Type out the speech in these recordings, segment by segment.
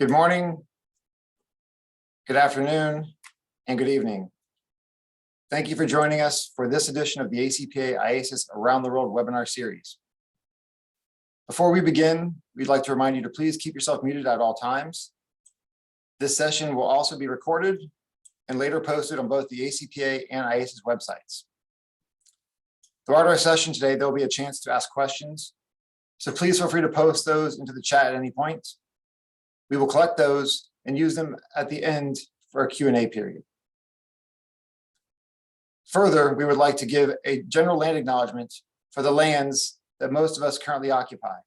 Good morning, good afternoon, and good evening. Thank you for joining us for this edition of the ACPA IASIS Around the World webinar series. Before we begin, we'd like to remind you to please keep yourself muted at all times. This session will also be recorded and later posted on both the ACPA and IASIS websites. Throughout our session today, there'll be a chance to ask questions, so please feel free to post those into the chat at any point. We will collect those and use them at the end for a Q&A period. Further, we would like to give a general land acknowledgement for the lands that most of us currently occupy.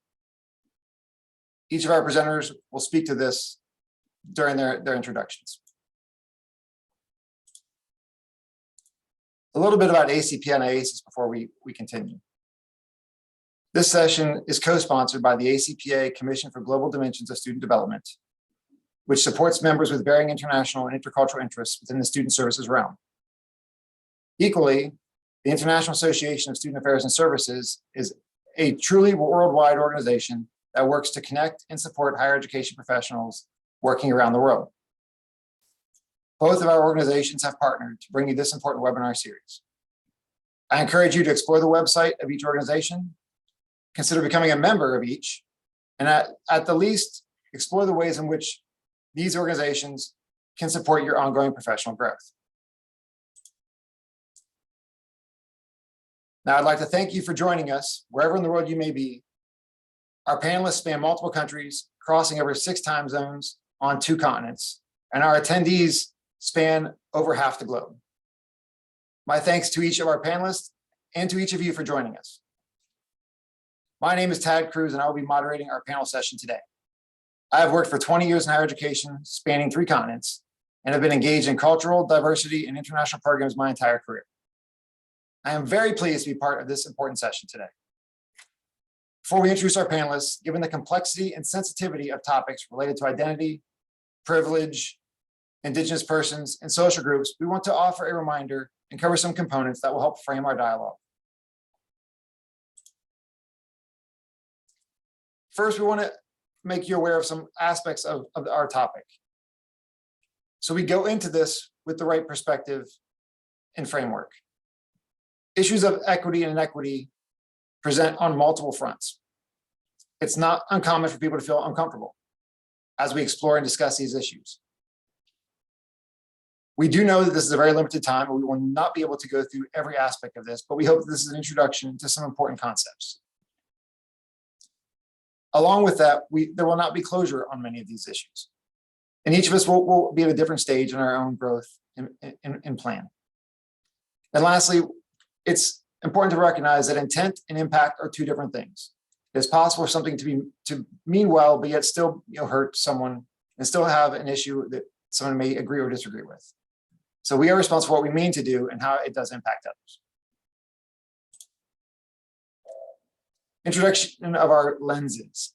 Each of our presenters will speak to this during their introductions. A little bit about ACPA and IASIS before we continue. This session is co-sponsored by the ACPA Commission for Global Dimensions of Student Development, which supports members with varying international and intercultural interests within the student services realm. Equally, the International Association of Student Affairs and Services is a truly worldwide organization that works to connect and support higher education professionals working around the world. Both of our organizations have partnered to bring you this important webinar series. I encourage you to explore the website of each organization, consider becoming a member of each, and at the least, explore the ways in which these organizations can support your ongoing professional growth. Now, I'd like to thank you for joining us wherever in the world you may be. Our panelists span multiple countries, crossing over 6 time zones on 2 continents, and our attendees span over half the globe. My thanks to each of our panelists and to each of you for joining us. My name is Cruz, and I will be moderating our panel session today. I have worked for 20 years in higher education, spanning 3 continents, and have been engaged in cultural diversity and international programs my entire career. I am very pleased to be part of this important session today. Before we introduce our panelists, given the complexity and sensitivity of topics related to identity, privilege, Indigenous persons, and social groups, we want to offer a reminder and cover some components that will help frame our dialogue. First, we want to make you aware of some aspects of our topic, so we go into this with the right perspective and framework. Issues of equity and inequity present on multiple fronts. It's not uncommon for people to feel uncomfortable as we explore and discuss these issues. We do know that this is a very limited time, and we will not be able to go through every aspect of this, but we hope that this is an introduction to some important concepts. Along with that, there will not be closure on many of these issues, and each of us will be at a different stage in our own growth and plan. And lastly, it's important to recognize that intent and impact are 2 different things. It's possible for something to mean well, but yet still hurt someone and still have an issue that someone may agree or disagree with. So we are responsible for what we mean to do and how it does impact others. Introduction of our lenses.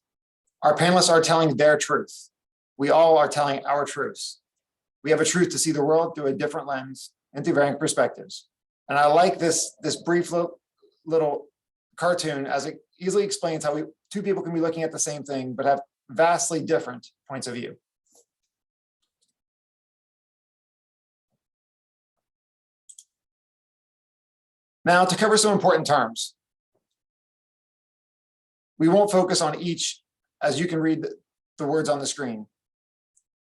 Our panelists are telling their truth. We all are telling our truths. We have a truth to see the world through a different lens and through varying perspectives. And I like this brief little cartoon, as it easily explains how 2 people can be looking at the same thing, but have vastly different points of view. Now, to cover some important terms, we won't focus on each, as you can read the words on the screen,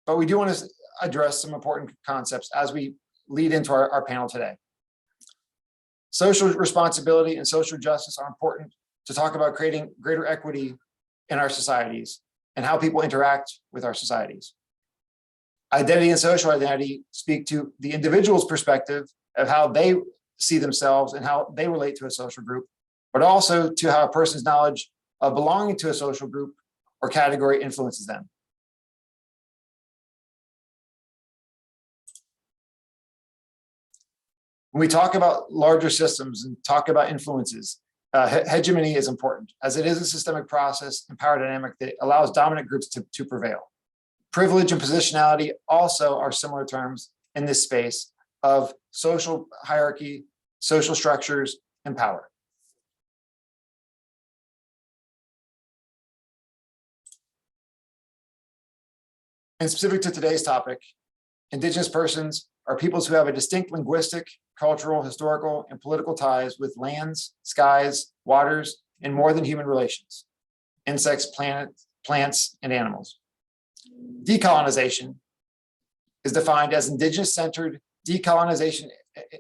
but we do want to address some important concepts as we lead into our panel today. Social responsibility and social justice are important to talk about creating greater equity in our societies and how people interact with our societies. Identity and social identity speak to the individual's perspective of how they see themselves and how they relate to a social group, but also to how a person's knowledge of belonging to a social group or category influences them. When we talk about larger systems and talk about influences, hegemony is important, as it is a systemic process and power dynamic that allows dominant groups to prevail. Privilege and positionality also are similar terms in this space of social hierarchy, social structures, and power. And specific to today's topic, Indigenous persons are peoples who have a distinct linguistic, cultural, historical, and political ties with lands, skies, waters, and more than human relations, insects, plants, and animals. Decolonization is defined as Indigenous-centered decolonization,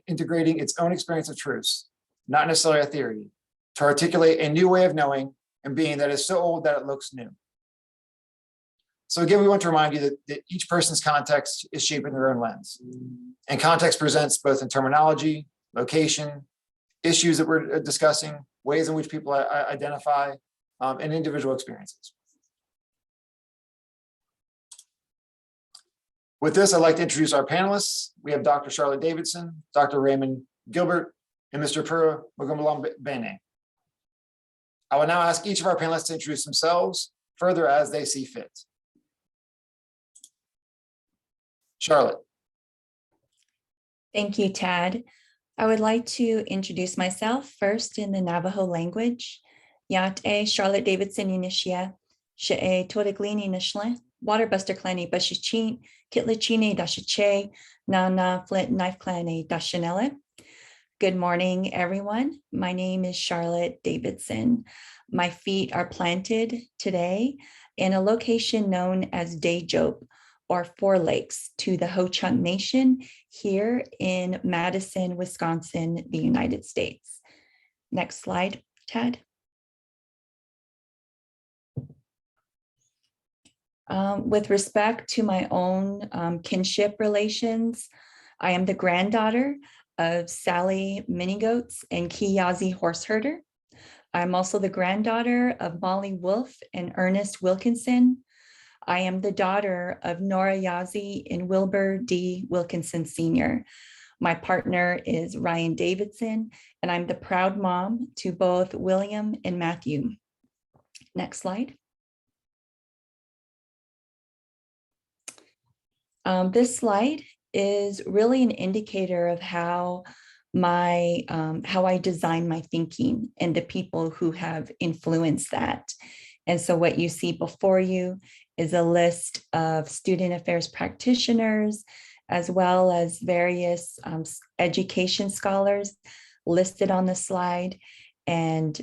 integrating its own experience of truths, not necessarily a theory, to articulate a new way of knowing and being that is so old that it looks new. So again, we want to remind you that each person's context is shaping their own lens. And context presents both in terminology, location, issues that we're discussing, ways in which people identify, and individual experiences. With this, I'd like to introduce our panelists. We have Dr. Charlotte Davidson, Dr. Raymond Gilbert, and Mr. Pura Bene. I will now ask each of our panelists to introduce themselves further as they see fit. Charlotte. Thank you, Tad. I would like to introduce myself first in the Navajo language. Yate Charlotte Davidson Inishia, She'e Todeglini Nishle, Waterbuster Clani Bashichin, Kitlichine Dashiche, Nana Flint Knife Clani Dashanelle. Good morning, everyone. My name is Charlotte Davidson. My feet are planted today in a location known as Dayjob, or Four Lakes, to the Ho-Chunk Nation here in Madison, Wisconsin, the United States. Next slide, Ted. With respect to my own kinship relations, I am the granddaughter of Sally Minigoats and Kiyazi Horseherder. I'm also the granddaughter of Molly Wolf and Ernest Wilkinson. I am the daughter of Nora Yazi and Wilbur D. Wilkinson Sr. My partner is Ryan Davidson, and I'm the proud mom to both William and Matthew. Next slide. This slide is really an indicator of how I design my thinking and the people who have influenced that. And so what you see before you is a list of student affairs practitioners, as well as various education scholars listed on the slide. And,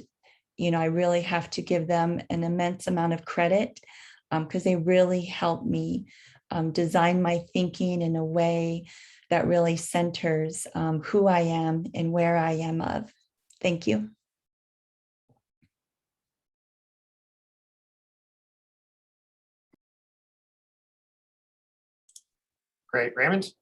you know, I really have to give them an immense amount of credit because they really helped me design my thinking in a way that really centers who I am and where I am of. Thank you. Great, Raymond.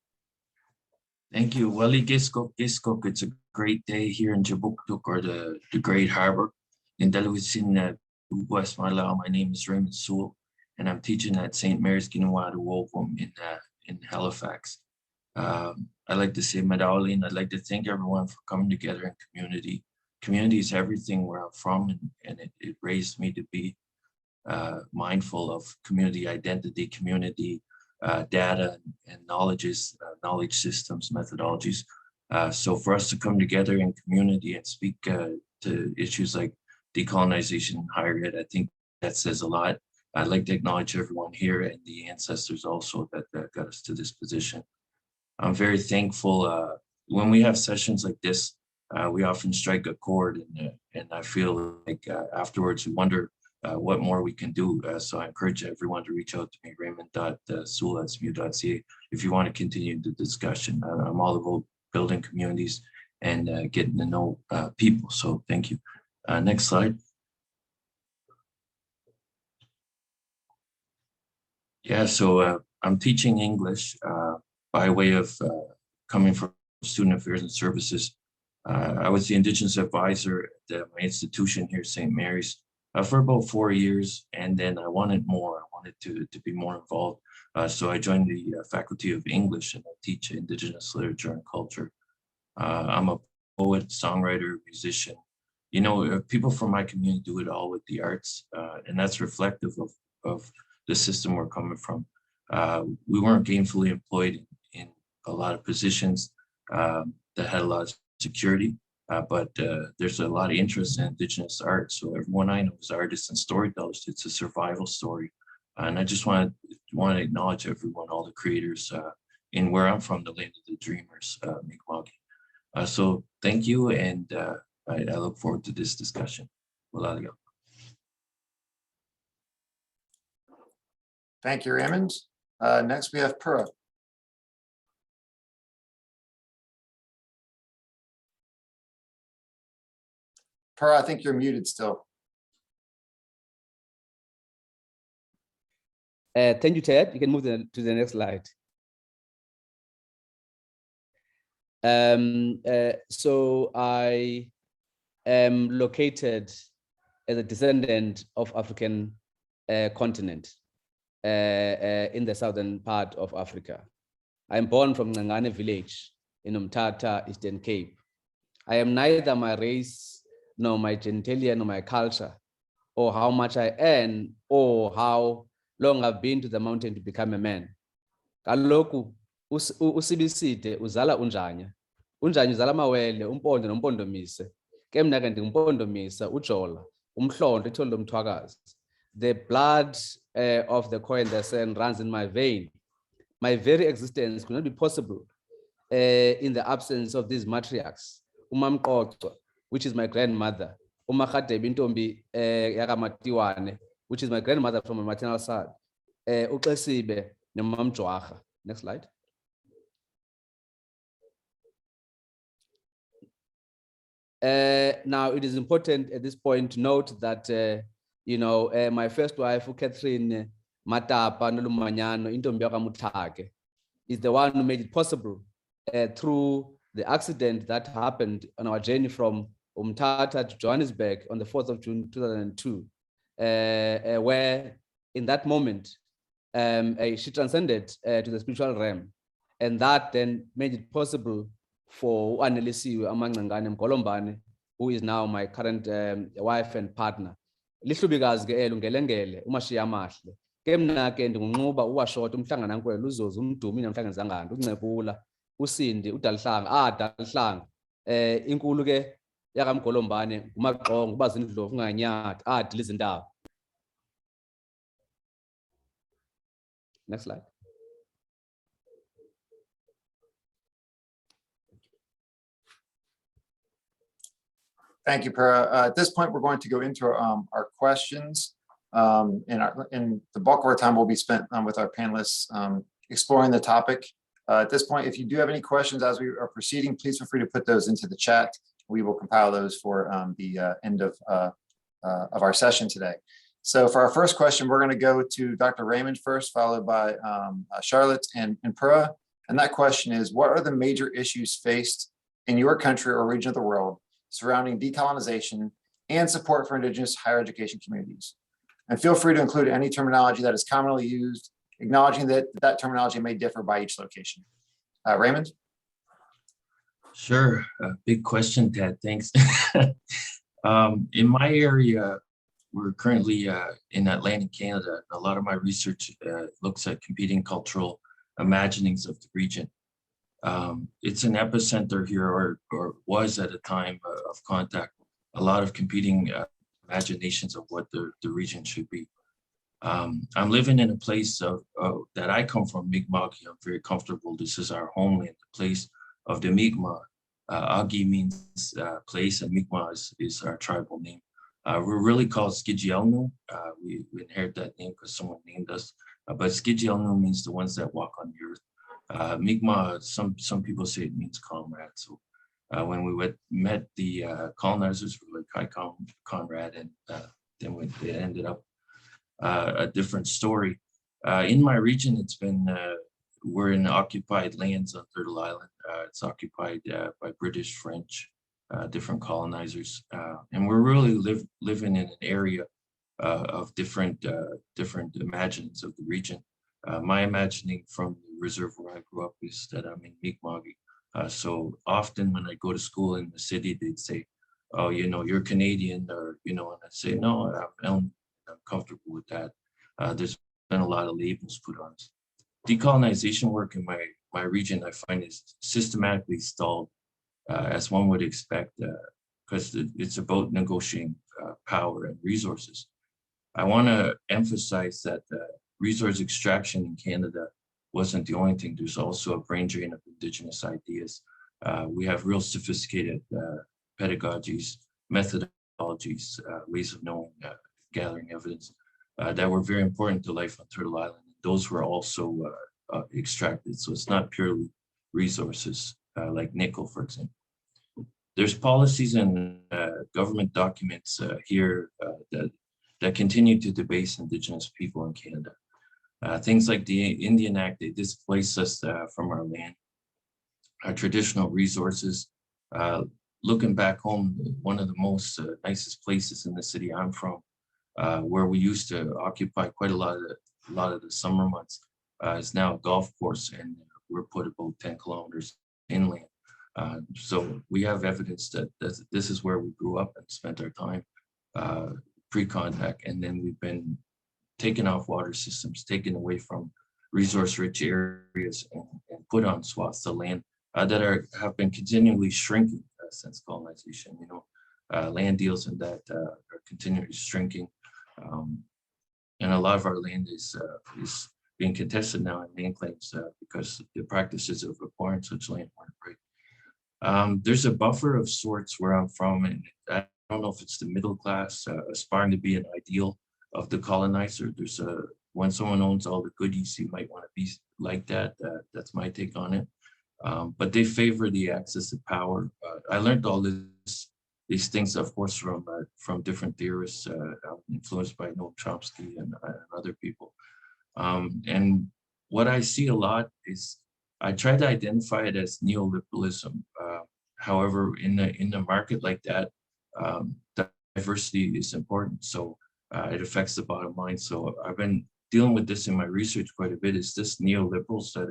Thank you. Wali Giskok Giskok. It's a great day here in Jabuktuk, or the Great Harbor in Davidson, West Malao. My name is Raymond Sewell, and I'm teaching at St. Mary's Ginawada Wovum in Halifax. I'd like to say Madawali, and I'd like to thank everyone for coming together in community. Community is everything where I'm from, and it raised me to be mindful of community identity, community data and knowledge systems, methodologies. So for us to come together in community and speak to issues like decolonization in higher ed, I think that says a lot. I'd like to acknowledge everyone here and the ancestors also that got us to this position. I'm very thankful. When we have sessions like this, we often strike a chord, and I feel like afterwards we wonder what more we can do. So I encourage everyone to reach out to me, raymond.sewell@smu.ca, if you want to continue the discussion. I'm all about building communities and getting to know people. So thank you. Next slide. Yeah, so I'm teaching English by way of coming from Student Affairs and Services. I was the Indigenous advisor at my institution here, St. Mary's, for about 4 years, and then I wanted more. I wanted to be more involved. So I joined the Faculty of English, and I teach Indigenous literature and culture. I'm a poet, songwriter, musician. You know, people from my community do it all with the arts, and that's reflective of the system we're coming from. We weren't gainfully employed in a lot of positions that had a lot of security. But there's a lot of interest in Indigenous art. So everyone I know is artists and storytellers. It's a survival story. And I just want to want to acknowledge everyone, all the creators in where I'm from, the land of the dreamers, Mi'kmaq. So thank you, and I look forward to this discussion. Walalia. Thank you, Raymond. Next, we have Pura. Pura, I think you're muted still. Thank you, Ted. You can move to the next slide. So I am located as a descendant of African continent in the southern part of Africa. I'm born from Ngangane village in Umtata, Eastern Cape. I am neither my race, nor my genitalia, nor my culture, or how much I earn, or how long I've been to the mountain to become a man. Kaloku usibiside uzala unjanya. Unjanya uzala mawele, umpondo nompondomise. Ke mna ke ndingumpondomise, ujola, umhlonto ithole umthwakazi. The blood of the coin the sand runs in my vein. My very existence could not be possible in the absence of these matriarchs. Umamqoqo, which is my grandmother. Umakhadebi intombi yakamatiwane, which is my grandmother from my maternal side. Uxesibe nomamjwaha. Next slide. Now it is important at this point to note that my first wife, Catherine Matapa Nolumanyano, intombi yakaMuthake, is the one who made it possible through the accident that happened on our journey from Umtata to Johannesburg on the 4th of June 2002, where in that moment she transcended to the spiritual realm, and that then made it possible for Anelisiwe Amangangane Mkolombane, who is now my current wife and partner. Lihlubikazi ke lungelengele umashiya amahle ke mna ke ndingunquba uwashota umhlangana nkwelo uzoza umdumi namhlangana uncebula usindi udalihlanga dalihlanga inkulu ke yakamgolombane umaxongo ubazindlovu unganyaka adiliza indaba. Next slide. Thank you, Pura. At this point, we're going to go into our questions. And the bulk of our time will be spent with our panelists exploring the topic. At this point, if you do have any questions as we are proceeding, please feel free to put those into the chat. We will compile those for the end of our session today. So for our first question, we're going to go to Dr. Raymond first, followed by Charlotte and Pura. And that question is, what are the major issues faced in your country or region of the world surrounding decolonization and support for Indigenous higher education communities? And feel free to include any terminology that is commonly used, acknowledging that that terminology may differ by each location. Raymond? Sure, big question, Ted, thanks. In my area, we're currently in Atlantic Canada. A lot of my research looks at competing cultural imaginings of the region. It's an epicenter here, or was at a time of contact, a lot of competing imaginations of what the region should be. I'm living in a place that I come from, Mi'kmaq. I'm very comfortable. This is our homeland, the place of the Mi'kmaq. Agi means place, and Mi'kmaq is our tribal name. We're really called Skijielnu. We inherit that name because someone named us. But Skijielnu means the ones that walk on the earth. Mi'kmaq, some people say it means comrade. So when we met the colonizers, we were like, hi, comrade, and then it ended up a different story. In my region, it's been, we're in occupied lands on Turtle Island. It's occupied by British, French, different colonizers. And we're really living in an area of different imaginings of the region. My imagining from the reserve where I grew up is that I'm in Mi'kmaq. So often when I go to school in the city, they'd say, oh, you're Canadian, or, and I say, no, I'm comfortable with that. There's been a lot of labels put on us. Decolonization work in my region, I find, is systematically stalled, as one would expect, because it's about negotiating power and resources. I want to emphasize that resource extraction in Canada wasn't the only thing. There's also a brain drain of Indigenous ideas. We have real sophisticated pedagogies, methodologies, ways of knowing, gathering evidence that were very important to life on Turtle Island. Those were also extracted. So it's not purely resources like nickel, for example. There's policies and government documents here that continue to debase Indigenous people in Canada. Things like the Indian Act, they displace us from our land, our traditional resources. Looking back home, one of the most nicest places in the city I'm from, where we used to occupy quite a lot of the summer months, is now a golf course, and we're put about 10 kilometers inland. So we have evidence that this is where we grew up and spent our time pre-contact, and then we've been taken off water systems, taken away from resource-rich areas, and put on swaths of land that have been continually shrinking since colonization. You know, land deals and that are continually shrinking, and a lot of our land is being contested now in land claims because the practices of acquiring such land weren't right. There's a buffer of sorts where I'm from, and I don't know if it's the middle class aspiring to be an ideal of the colonizer. There's when someone owns all the goodies, you might want to be like that. That's my take on it. But they favor the access to power. I learned all these things, of course, from different theorists, influenced by Noam Chomsky and other people. And what I see a lot is I try to identify it as neoliberalism. However, in the market like that, diversity is important. So it affects the bottom line. So I've been dealing with this in my research quite a bit. Is this neoliberals that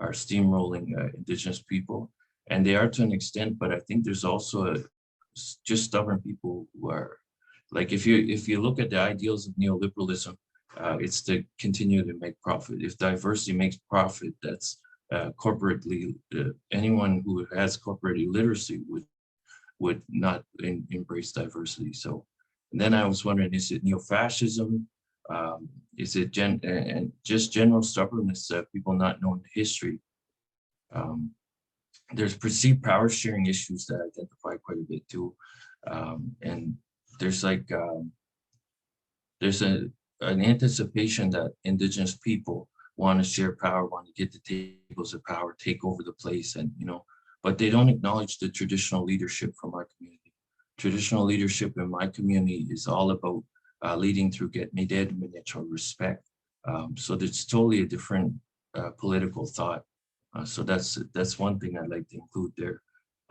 are steamrolling Indigenous people? And they are to an extent, but I think there's also just stubborn people who are like, if you look at the ideals of neoliberalism, it's to continue to make profit. If diversity makes profit, that's corporately, anyone who has corporate illiteracy would not embrace diversity. So, and then I was wondering, is it neo-fascism? Is it just general stubbornness, people not knowing the history? There's perceived power sharing issues that I identify quite a bit too. And there's like, there's an anticipation that Indigenous people want to share power, want to get the tables of power, take over the place, and but they don't acknowledge the traditional leadership from our community. Traditional leadership in my community is all about leading through get me dead or respect. So it's totally a different political thought. So that's one thing I'd like to include there.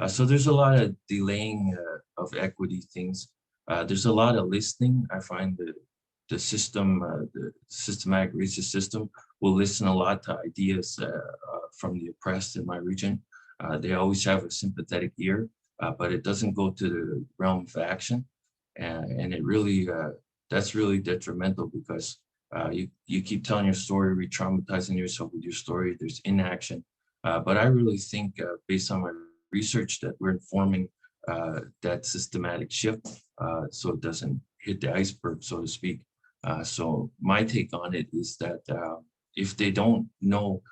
So there's a lot of delaying of equity things. There's a lot of listening. I find that the system, the systematic racist system, will listen a lot to ideas from the oppressed in my region. They always have a sympathetic ear, but it doesn't go to the realm of action. And it really, that's really detrimental, because you keep telling your story, re-traumatizing yourself with your story, there's inaction. But I really think, based on my research, that we're informing that systematic shift, so it doesn't hit the iceberg, so to speak. So my take on it is that if they don't know,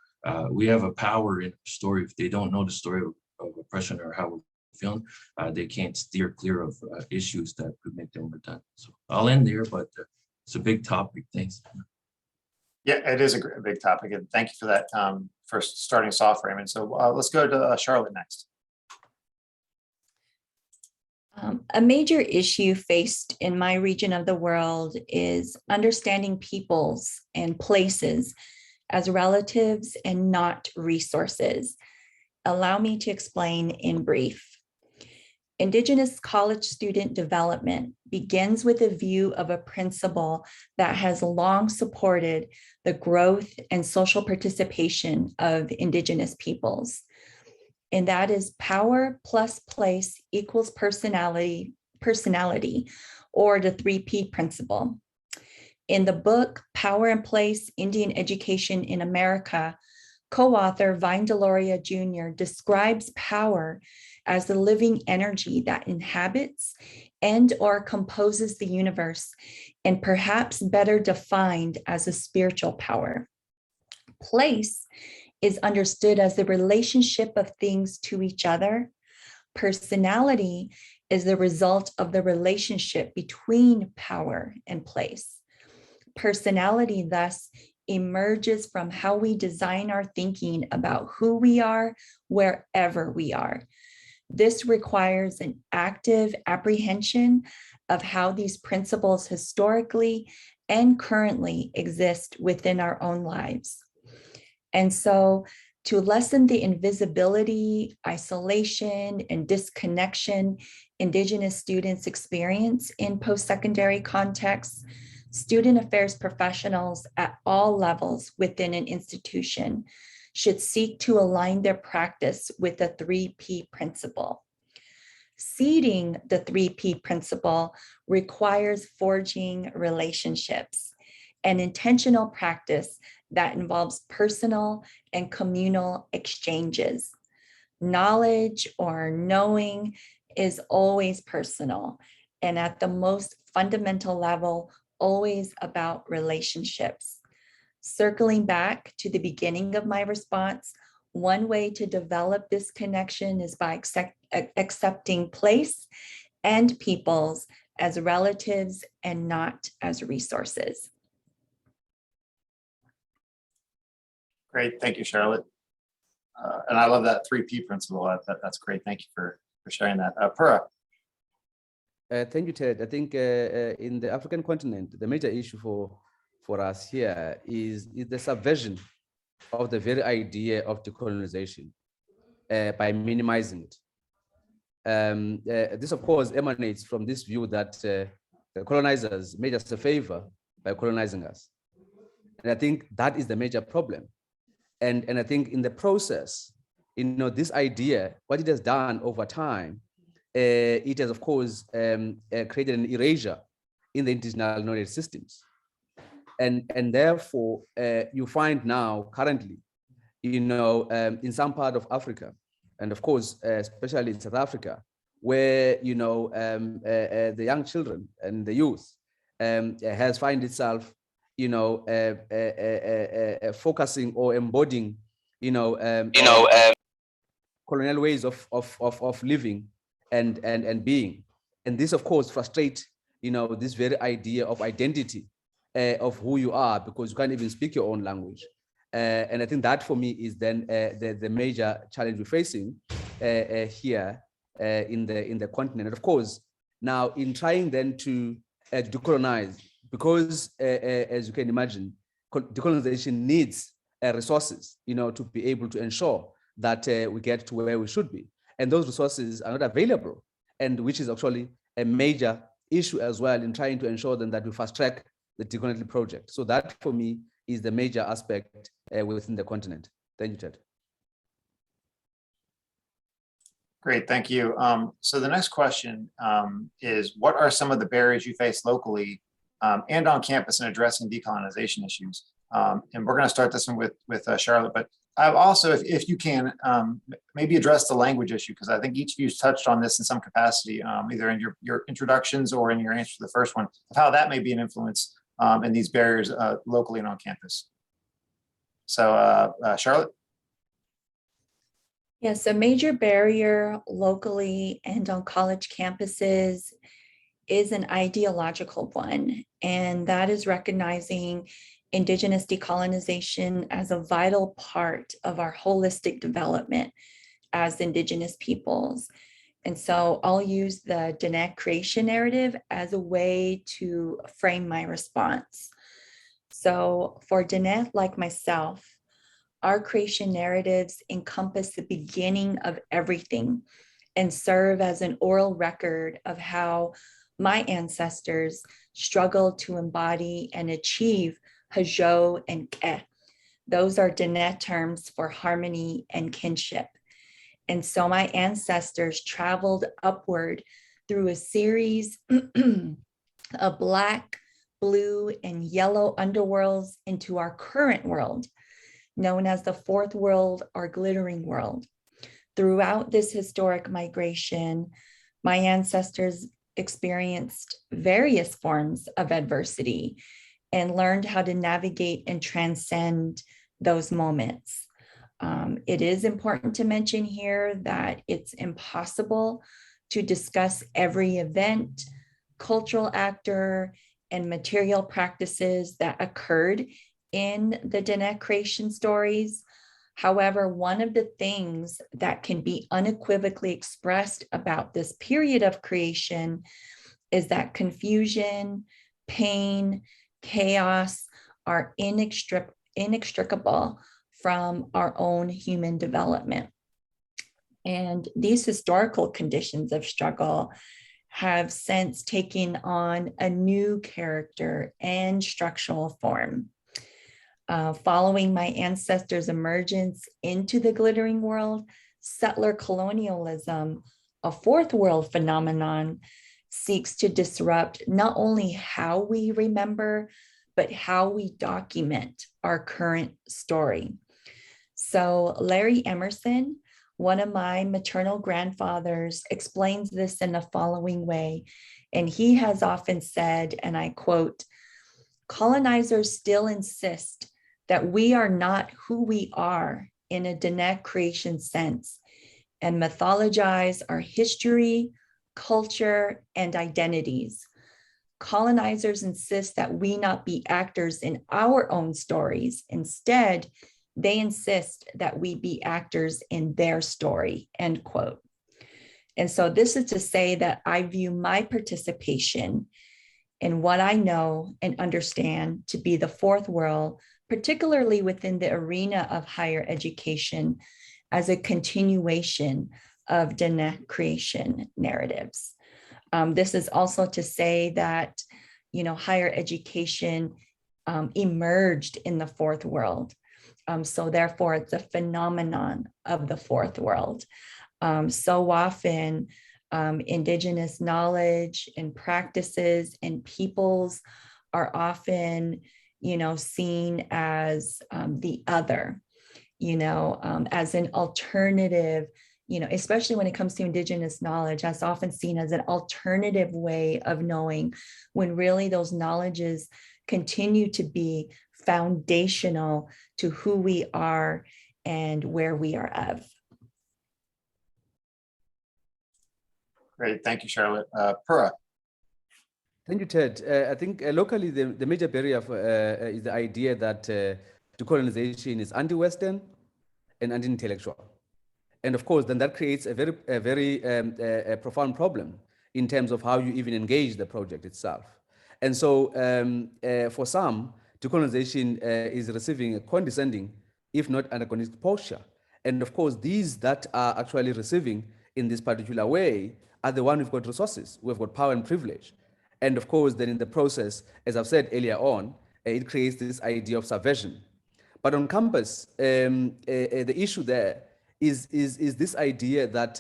we have a power in our story. If they don't know the story of oppression or how we're feeling, they can't steer clear of issues that could make them redundant. So I'll end there, but it's a big topic. Thanks. Yeah, it is a big topic, and thank you for that, for starting us off, Raymond. So let's go to Charlotte next. A major issue faced in my region of the world is understanding peoples and places as relatives and not resources. Allow me to explain in brief. Indigenous college student development begins with a view of a principle that has long supported the growth and social participation of Indigenous peoples. And that is power plus place equals personality, or the 3P principle. In the book, Power and Place, Indian Education in America, Co-author Vine Deloria Jr. describes power as the living energy that inhabits and or composes the universe, and perhaps better defined as a spiritual power. Place is understood as the relationship of things to each other. Personality is the result of the relationship between power and place. Personality thus emerges from how we design our thinking about who we are wherever we are. This requires an active apprehension of how these principles historically and currently exist within our own lives. And so, to lessen the invisibility, isolation, and disconnection Indigenous students experience in post-secondary contexts, student affairs professionals at all levels within an institution should seek to align their practice with the 3P principle. Seeding the 3P principle requires forging relationships, an intentional practice that involves personal and communal exchanges. Knowledge or knowing is always personal, and at the most fundamental level, always about relationships. Circling back to the beginning of my response, one way to develop this connection is by accepting place and peoples as relatives and not as resources. Great, thank you, Charlotte. And I love that 3P principle. That's great. Thank you for sharing that. Pura. Thank you, Ted. I think in the African continent, the major issue for us here is the subversion of the very idea of decolonization by minimizing it. This, of course, emanates from this view that the colonizers made us a favor by colonizing us. And I think that is the major problem. And I think in the process, this idea, what it has done over time, it has, of course, created an erasure in the international knowledge systems. And therefore, you find now currently, in some part of Africa, and of course, especially in South Africa, where, the young children and the youth has find itself, focusing or embodying, colonial ways of living and being. And this, of course, frustrates, this very idea of identity of who you are, because you can't even speak your own language. And I think that for me is then the major challenge we're facing here in the continent. And of course, now in trying then to decolonize, because as you can imagine, decolonization needs resources, to be able to ensure that we get to where we should be. And those resources are not available, and which is actually a major issue as well in trying to ensure then that we fast track the decolonization project. So that for me is the major aspect within the continent. Thank you, Ted. Great, thank you. So the next question is, what are some of the barriers you face locally and on campus in addressing decolonization issues? And we're going to start this one with Charlotte, but I've also, if you can, maybe address the language issue, because I think each of you touched on this in some capacity, either in your introductions or in your answer to the first one, of how that may be an influence in these barriers locally and on campus. So Charlotte? Yes, a major barrier locally and on college campuses is an ideological one, and that is recognizing Indigenous decolonization as a vital part of our holistic development as Indigenous peoples. And so I'll use the Diné creation narrative as a way to frame my response. So for Diné, like myself, our creation narratives encompass the beginning of everything and serve as an oral record of how my ancestors struggled to embody and achieve Hajo and Ke. Those are Diné terms for harmony and kinship. And so my ancestors traveled upward through a series of black, blue, and yellow underworlds into our current world. known as the Fourth World or Glittering World. Throughout this historic migration, my ancestors experienced various forms of adversity and learned how to navigate and transcend those moments. It is important to mention here that it's impossible to discuss every event, cultural actor, and material practices that occurred in the Diné creation stories. However, one of the things that can be unequivocally expressed about this period of creation is that confusion, pain, chaos are inextricable from our own human development. And these historical conditions of struggle have since taken on a new character and structural form. Following my ancestors' emergence into the glittering world, settler colonialism, a fourth world phenomenon, seeks to disrupt not only how we remember, but how we document our current story. So Larry Emerson, one of my maternal grandfathers, explains this in the following way. And he has often said, and I quote, "Colonizers still insist that we are not who we are in a Diné creation sense and mythologize our history, culture, and identities. Colonizers insist that we not be actors in our own stories. Instead, they insist that we be actors in their story," end quote. And so this is to say that I view my participation in what I know and understand to be the fourth world, particularly within the arena of higher education, as a continuation of Diné creation narratives. This is also to say that, higher education emerged in the fourth world. So therefore, it's a phenomenon of the fourth world. So often, Indigenous knowledge and practices and peoples are often, seen as the other, as an alternative, especially when it comes to Indigenous knowledge, that's often seen as an alternative way of knowing, when really those knowledges continue to be foundational to who we are and where we are of. Great, thank you, Charlotte. Pura. Thank you, Ted. I think locally, the major barrier is the idea that decolonization is anti-Western and anti-intellectual. And of course, then that creates a very profound problem in terms of how you even engage the project itself. And so for some, decolonization is receiving a condescending, if not antagonistic posture. And of course, these that are actually receiving in this particular way are the ones who've got resources, who've got power and privilege. And of course, then in the process, as I've said earlier on, it creates this idea of subversion. But on campus, the issue there is this idea that,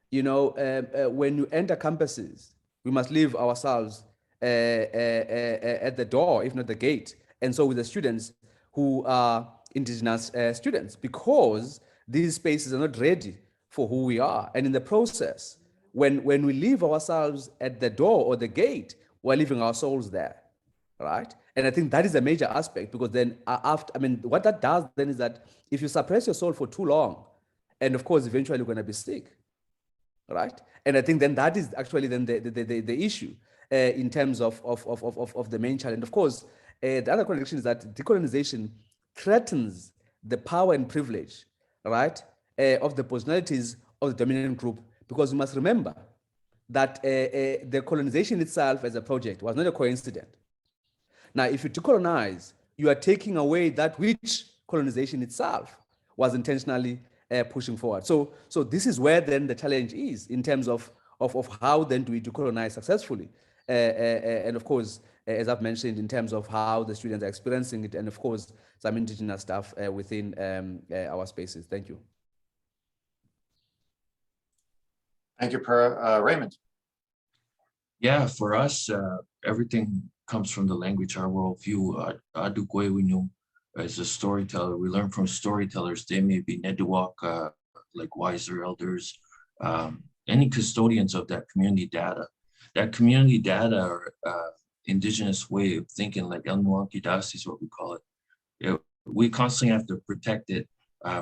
when you enter campuses, we must leave ourselves at the door, if not the gate. And so with the students who are Indigenous students, because these spaces are not ready for who we are. And in the process, when we leave ourselves at the door or the gate, we're leaving our souls there, right? And I think that is a major aspect, because then what that does then is that if you suppress your soul for too long, and of course, eventually you're going to be sick, right? And I think then that is actually then the issue in terms of the main challenge. Of course, the other contradiction is that decolonization threatens the power and privilege, right, of the personalities of the dominant group, because we must remember that the colonization itself as a project was not a coincidence. Now, if you decolonize, you are taking away that which colonization itself was intentionally pushing forward. So this is where then the challenge is in terms of how then do we decolonize successfully. And of course, as I've mentioned, in terms of how the students are experiencing it, and of course, some Indigenous stuff within our spaces. Thank you. Thank you, Pura. Raymond. Yeah, for us, everything comes from the language, our worldview. as a storyteller. We learn from storytellers. They may be Neduwak, like wiser elders, any custodians of that community data. That community data or indigenous way of thinking, like El Nuankidas is what we call it. We constantly have to protect it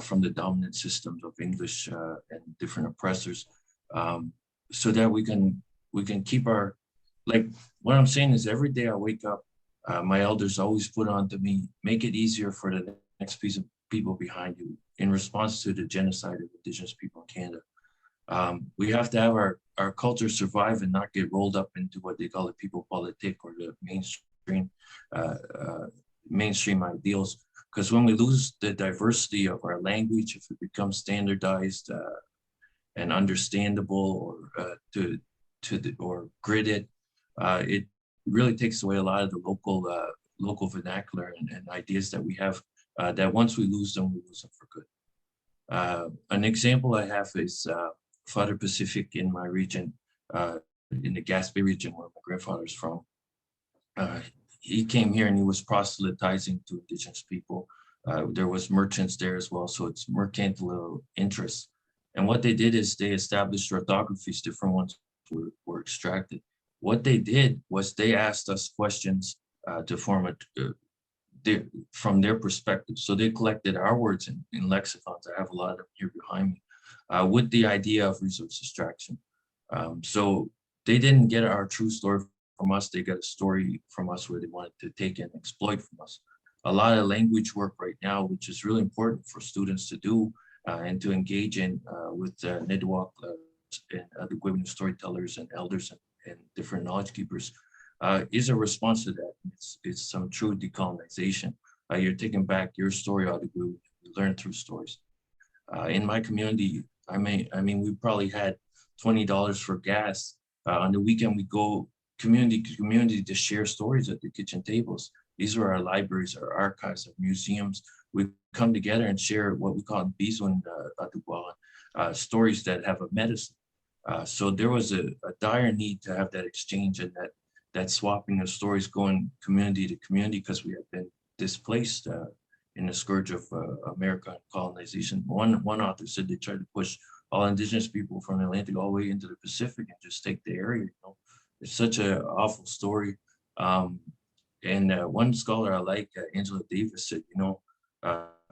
from the dominant systems of English and different oppressors, so that we can keep our, like what I'm saying is every day I wake up, my elders always put on to me, make it easier for the next piece of people behind you in response to the genocide of Indigenous people in Canada. We have to have our culture survive and not get rolled up into what they call the people politic or the mainstream ideals. Because when we lose the diversity of our language, if it becomes standardized and understandable or gridded, it really takes away a lot of the local vernacular and ideas that we have, that once we lose them for good. An example I have is Father Pacific in my region, in the Gaspé region where my grandfather's from. He came here and he was proselytizing to Indigenous people. There was merchants there as well, so it's mercantile interests. And what they did is they established orthographies, different ones were extracted. What they did was they asked us questions to form from their perspective. So they collected our words in lexicons. I have a lot of them here behind me, with the idea of resource extraction. So they didn't get our true story from us. They got a story from us where they wanted to take and exploit from us. A lot of language work right now, which is really important for students to do and to engage in with Neduwak and other Guibian storytellers and elders and different knowledge keepers, is a response to that. It's some true decolonization. You're taking back your story out of Guibian. You learn through stories. In my community, I mean, we probably had $20 for gas. On the weekend, we go community to community to share stories at the kitchen tables. These are our libraries, our archives, our museums. We come together and share what we call Bizun stories that have a medicine. So there was a dire need to have that exchange and that swapping of stories going community to community, because we have been displaced in the scourge of American colonization. One author said they tried to push all Indigenous people from the Atlantic all the way into the Pacific and just take the area. You know, it's such an awful story. And one scholar I like, Angela Davis, said, you know,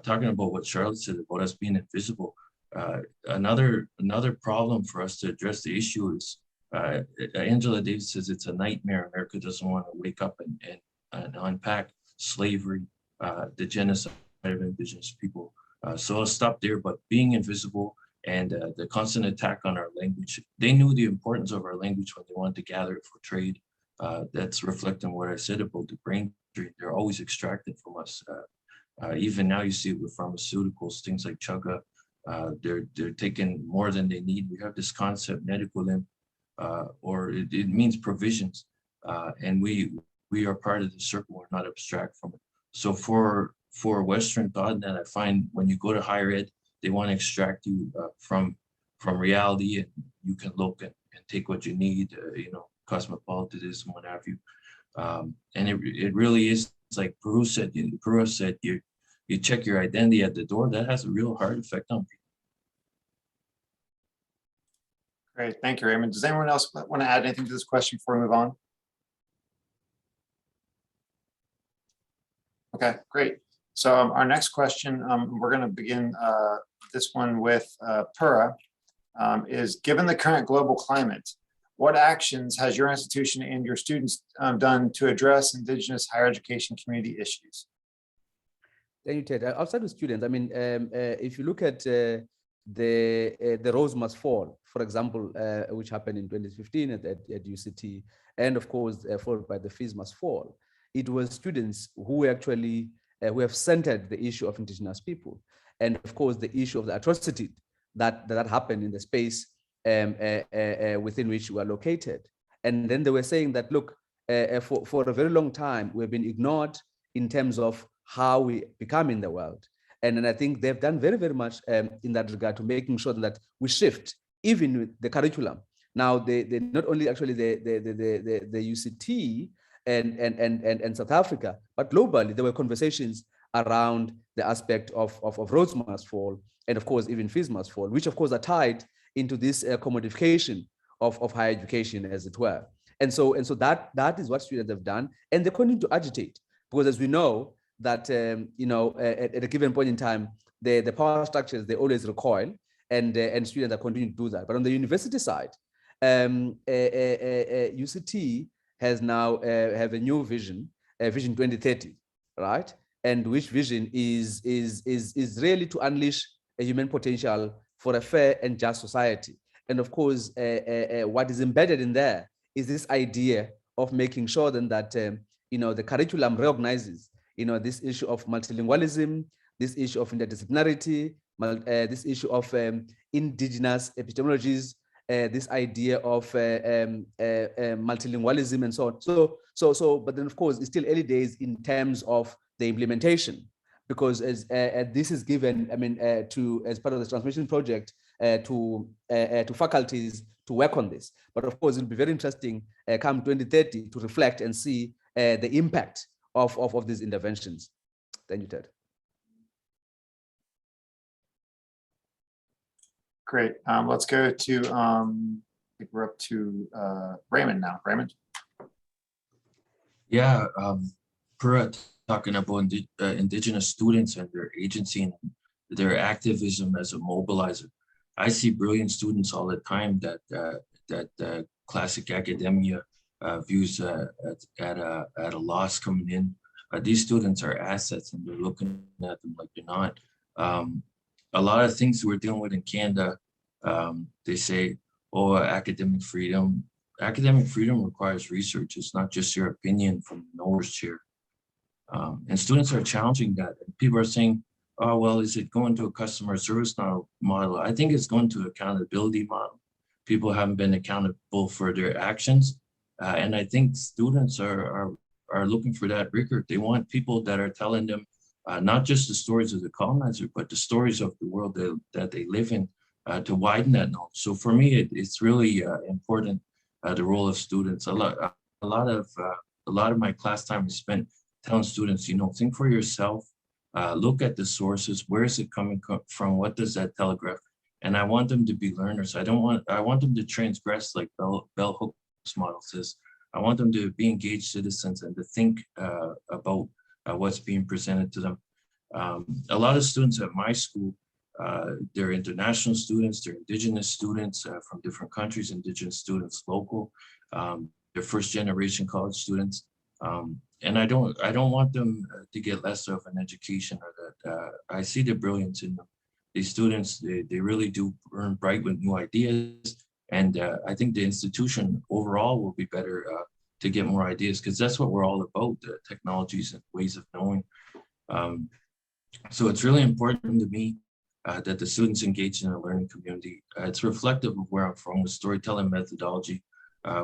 talking about what Charlotte said about us being invisible, another problem for us to address the issue is, Angela Davis says it's a nightmare. America doesn't want to wake up and unpack slavery, the genocide of Indigenous people. So I'll stop there, but being invisible and the constant attack on our language, they knew the importance of our language when they wanted to gather it for trade. That's reflecting what I said about the brain drain. They're always extracted from us. Even now you see it with pharmaceuticals, things like chaga, they're taking more than they need. We have this concept, nediculim, or it means provisions. And we are part of the circle, we're not abstract from it. So for Western thought, that I find when you go to higher ed, they want to extract you from reality, and you can look and take what you need, you know, cosmopolitanism, what have you. And it really is, it's like Peru said, you check your identity at the door. That has a real hard effect on people. Great, thank you, Raymond. Does anyone else want to add anything to this question before we move on? Okay, great. So our next question, we're going to begin this one with Pura, is given the current global climate, what actions has your institution and your students done to address Indigenous higher education community issues? Thank you, Ted. Outside of students, I mean, if you look at the Rose Must Fall, for example, which happened in 2015 at UCT, and of course, followed by the Fees Must Fall, it was students who actually who have centered the issue of Indigenous people, and of course, the issue of the atrocity that happened in the space within which we are located. And then they were saying that, look, for a very long time, we've been ignored in terms of how we become in the world. And then I think they've done very, very much in that regard to making sure that we shift, even with the curriculum. Now, they not only actually the UCT and South Africa, but globally, there were conversations around the aspect of roads must fall, and of course, even fees must fall, which of course are tied into this commodification of higher education, as it were. And so that is what students have done, and they continue to agitate, because as we know that at a given point in time, the power structures, they always recoil, and students are continuing to do that. But on the university side, UCT has now have a new vision, Vision 2030, right? And which vision is really to unleash a human potential for a fair and just society. And of course, what is embedded in there is this idea of making sure then that the curriculum recognizes this issue of multilingualism, this issue of interdisciplinarity, this issue of indigenous epistemologies, this idea of multilingualism and so on. So, but then of course, it's still early days in terms of the implementation, because as this is given, as part of the transformation project to faculties to work on this. But of course, it'll be very interesting come 2030 to reflect and see the impact of these interventions. Thank you, Ted. Great. Let's go to, I think we're up to Raymond now. Raymond? Yeah, Pura talking about Indigenous students and their agency and their activism as a mobilizer. I see brilliant students all the time that classic academia views at a loss coming in. These students are assets, and they're looking at them like they're not. A lot of things we're dealing with in Canada, they say, oh, academic freedom. Academic freedom requires research. It's not just your opinion from the knower's chair. And students are challenging that. People are saying, oh, well, is it going to a customer service model? I think it's going to accountability model. People haven't been accountable for their actions. And I think students are looking for that rigor. They want people that are telling them not just the stories of the colonizer, but the stories of the world that they live in, to widen that knowledge. So for me, it's really important, the role of students. A lot of my class time is spent telling students, think for yourself, look at the sources. Where is it coming from? What does that telegraph? And I want them to be learners. I want them to transgress, like Bell Hooks model says. I want them to be engaged citizens and to think about what's being presented to them. A lot of students at my school, they're international students, they're Indigenous students from different countries, Indigenous students local, they're first generation college students. And I don't want them to get less of an education, or that I see the brilliance in them. These students, they really do burn bright with new ideas. And I think the institution overall will be better to get more ideas, because that's what we're all about, the technologies and ways of knowing. So it's really important to me that the students engage in a learning community. It's reflective of where I'm from with storytelling methodology.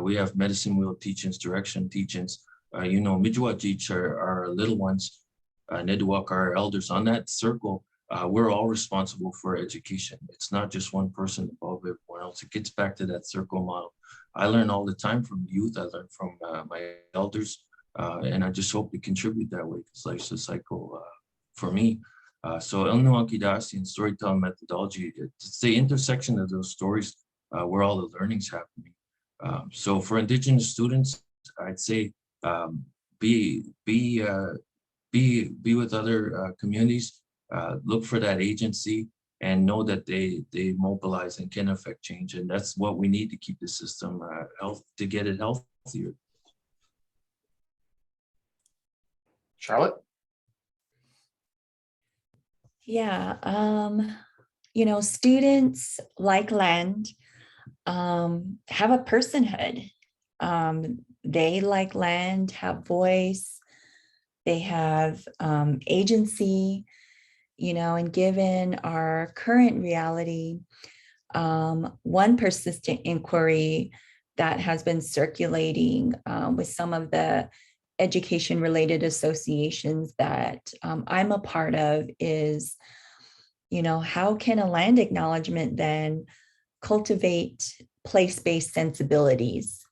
We have medicine wheel teachings, direction teachings. Midwajich are our little ones, Neduak are our elders. On that circle, we're all responsible for education. It's not just one person above everyone else. It gets back to that circle model. I learn all the time from youth. I learn from my elders, and I just hope to contribute that way, because life's a cycle for me. So Ilnuakidasi and storytelling methodology, it's the intersection of those stories where all the learning's happening. So for Indigenous students, I'd say be with other communities, look for that agency, and know that they mobilize and can affect change. And that's what we need to keep the system to get it healthier. Charlotte? Yeah, students like land have a personhood. They, like land, have voice, they have agency, and given our current reality, one persistent inquiry that has been circulating with some of the education-related associations that I'm a part of is, how can a land acknowledgement then cultivate place-based sensibilities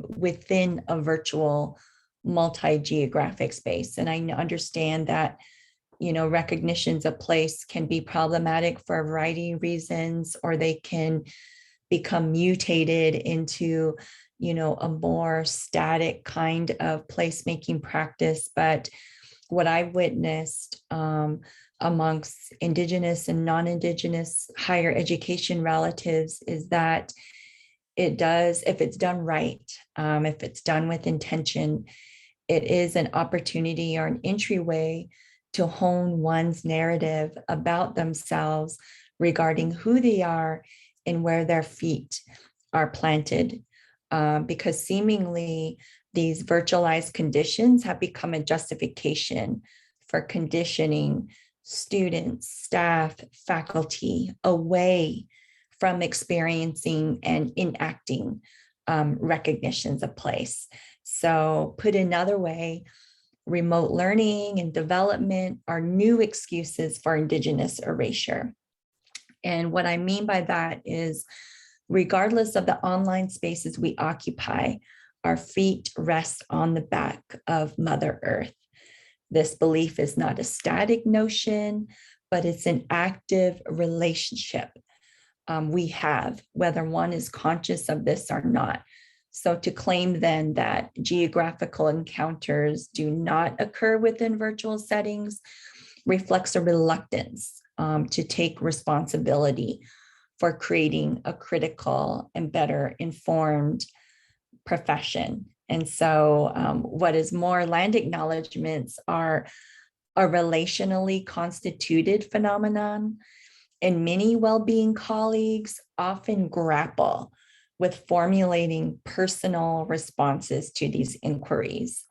within a virtual multi-geographic space? And I understand that recognitions of place can be problematic for a variety of reasons, or they can become mutated into, a more static kind of placemaking practice. But what I witnessed amongst Indigenous and non-Indigenous higher education relatives is that it does, if it's done right, if it's done with intention, it is an opportunity or an entryway to hone one's narrative about themselves regarding who they are and where their feet are planted. Because seemingly these virtualized conditions have become a justification for conditioning students, staff, faculty away from experiencing and enacting recognitions of place. So put another way, remote learning and development are new excuses for Indigenous erasure. And what I mean by that is, regardless of the online spaces we occupy, our feet rest on the back of Mother Earth. This belief is not a static notion, but it's an active relationship we have, whether one is conscious of this or not. So to claim then that geographical encounters do not occur within virtual settings reflects a reluctance to take responsibility for creating a critical and better informed profession. And so what is more, land acknowledgements are a relationally constituted phenomenon, and many well-being colleagues often grapple with formulating personal responses to these inquiries.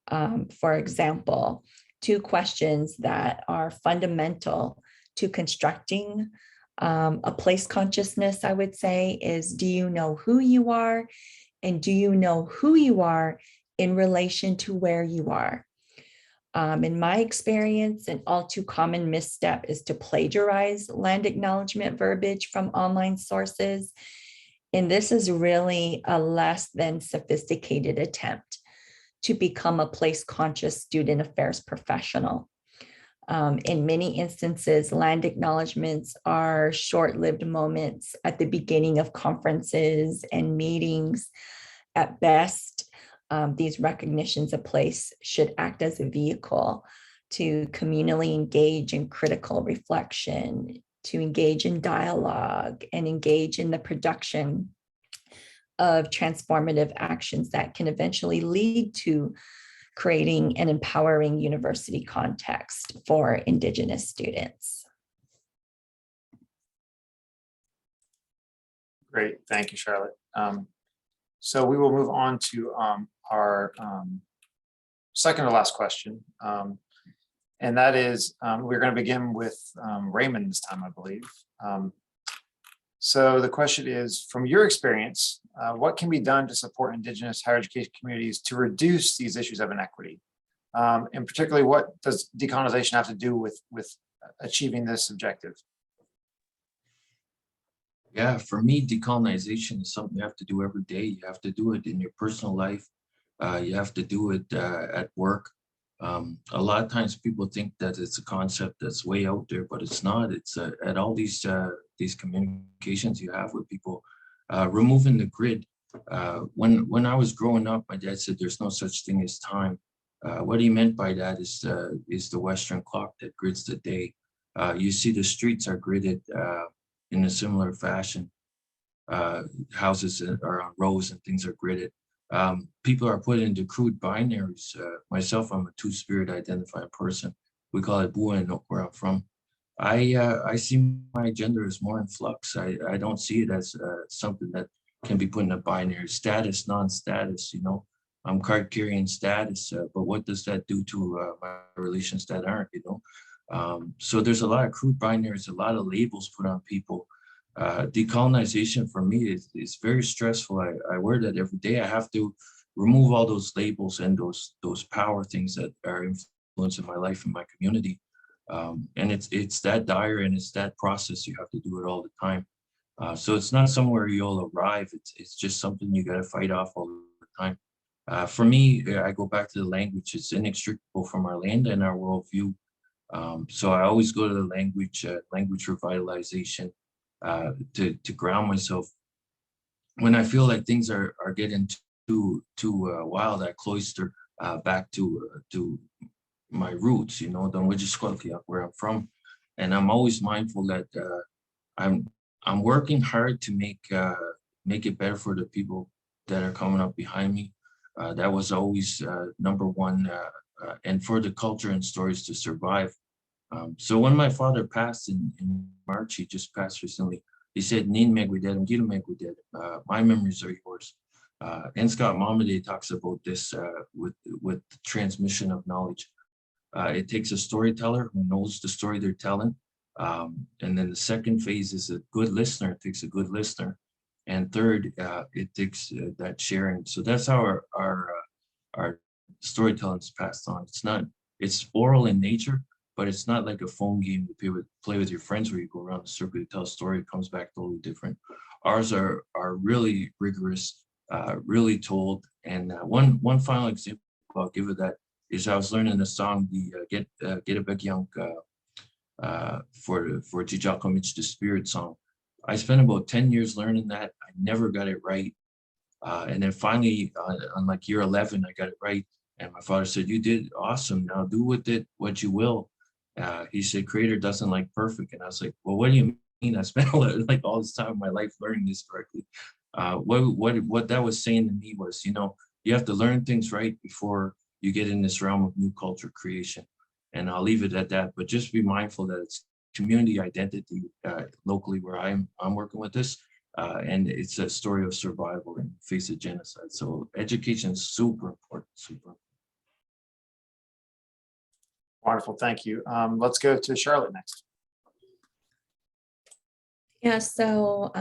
For example, two questions that are fundamental to constructing a place consciousness, I would say, is, do you know who you are? And do you know who you are in relation to where you are? In my experience, an all too common misstep is to plagiarize land acknowledgement verbiage from online sources. And this is really a less than sophisticated attempt to become a place conscious student affairs professional. In many instances, land acknowledgements are short-lived moments at the beginning of conferences and meetings. At best, these recognitions of place should act as a vehicle to communally engage in critical reflection, to engage in dialogue, and engage in the production of transformative actions that can eventually lead to creating an empowering university context for Indigenous students. Great, thank you, Charlotte. So we will move on to our second to last question. And that is, we're going to begin with Raymond this time, I believe. So the question is, from your experience, what can be done to support Indigenous higher education communities to reduce these issues of inequity? And particularly, what does decolonization have to do with achieving this objective? Yeah, for me, decolonization is something you have to do every day. You have to do it in your personal life. You have to do it at work. A lot of times people think that it's a concept that's way out there, but it's not. It's at all these communications you have with people. Removing the grid. When I was growing up, my dad said there's no such thing as time. What he meant by that is the Western clock that grids the day. You see the streets are gridded in a similar fashion. Houses are on rows and things are gridded. People are put into crude binaries. Myself, I'm a two-spirit identified person. We call it Bua and where I'm from. I see my gender as more in flux. I don't see it as something that can be put in a binary status, non-status, you know. I'm card-carrying status, but what does that do to my relations that aren't, you know? So there's a lot of crude binaries, a lot of labels put on people. Decolonization for me is very stressful. I wear that every day. I have to remove all those labels and those power things that are influencing my life and my community. And it's that dire and it's that process. You have to do it all the time. So it's not somewhere you'll arrive. It's just something you got to fight off all the time. For me, I go back to the language. It's inextricable from our land and our worldview. So I always go to the language revitalization to ground myself when I feel like things are getting too wild. I cloister back to my roots, you know, where I'm from, and I'm always mindful that I'm working hard to make it better for the people that are coming up behind me. That was always number one, and for the culture and stories to survive. So when my father passed in March, he just passed recently, he said, "Nin megwided, megwided. My memories are yours." And Scott Momaday talks about this with transmission of knowledge. It takes a storyteller who knows the story they're telling. And then the second phase is a good listener. It takes a good listener. And third, it takes that sharing. So that's how our storytelling is passed on. It's oral in nature, but it's not like a phone game to play with your friends where you go around the circle, you tell a story, it comes back totally different. Ours are really rigorous, really told. And one final example I'll give of that is I was learning the song, the Get a Big Young for Jijakomich, the spirit song. I spent about 10 years learning that. I never got it right. And then finally, on like year 11, I got it right. And my father said, "You did awesome. Now do with it what you will." He said, "Creator doesn't like perfect." And I was like, "Well, what do you mean? I spent all this time of my life learning this correctly." What that was saying to me was, you know, you have to learn things right before you get in this realm of new culture creation. And I'll leave it at that. But just be mindful that it's community identity locally where I'm working with this. And it's a story of survival in the face of genocide. So education is super important, super important. Wonderful, thank you. Let's go to Charlotte next. Yeah, so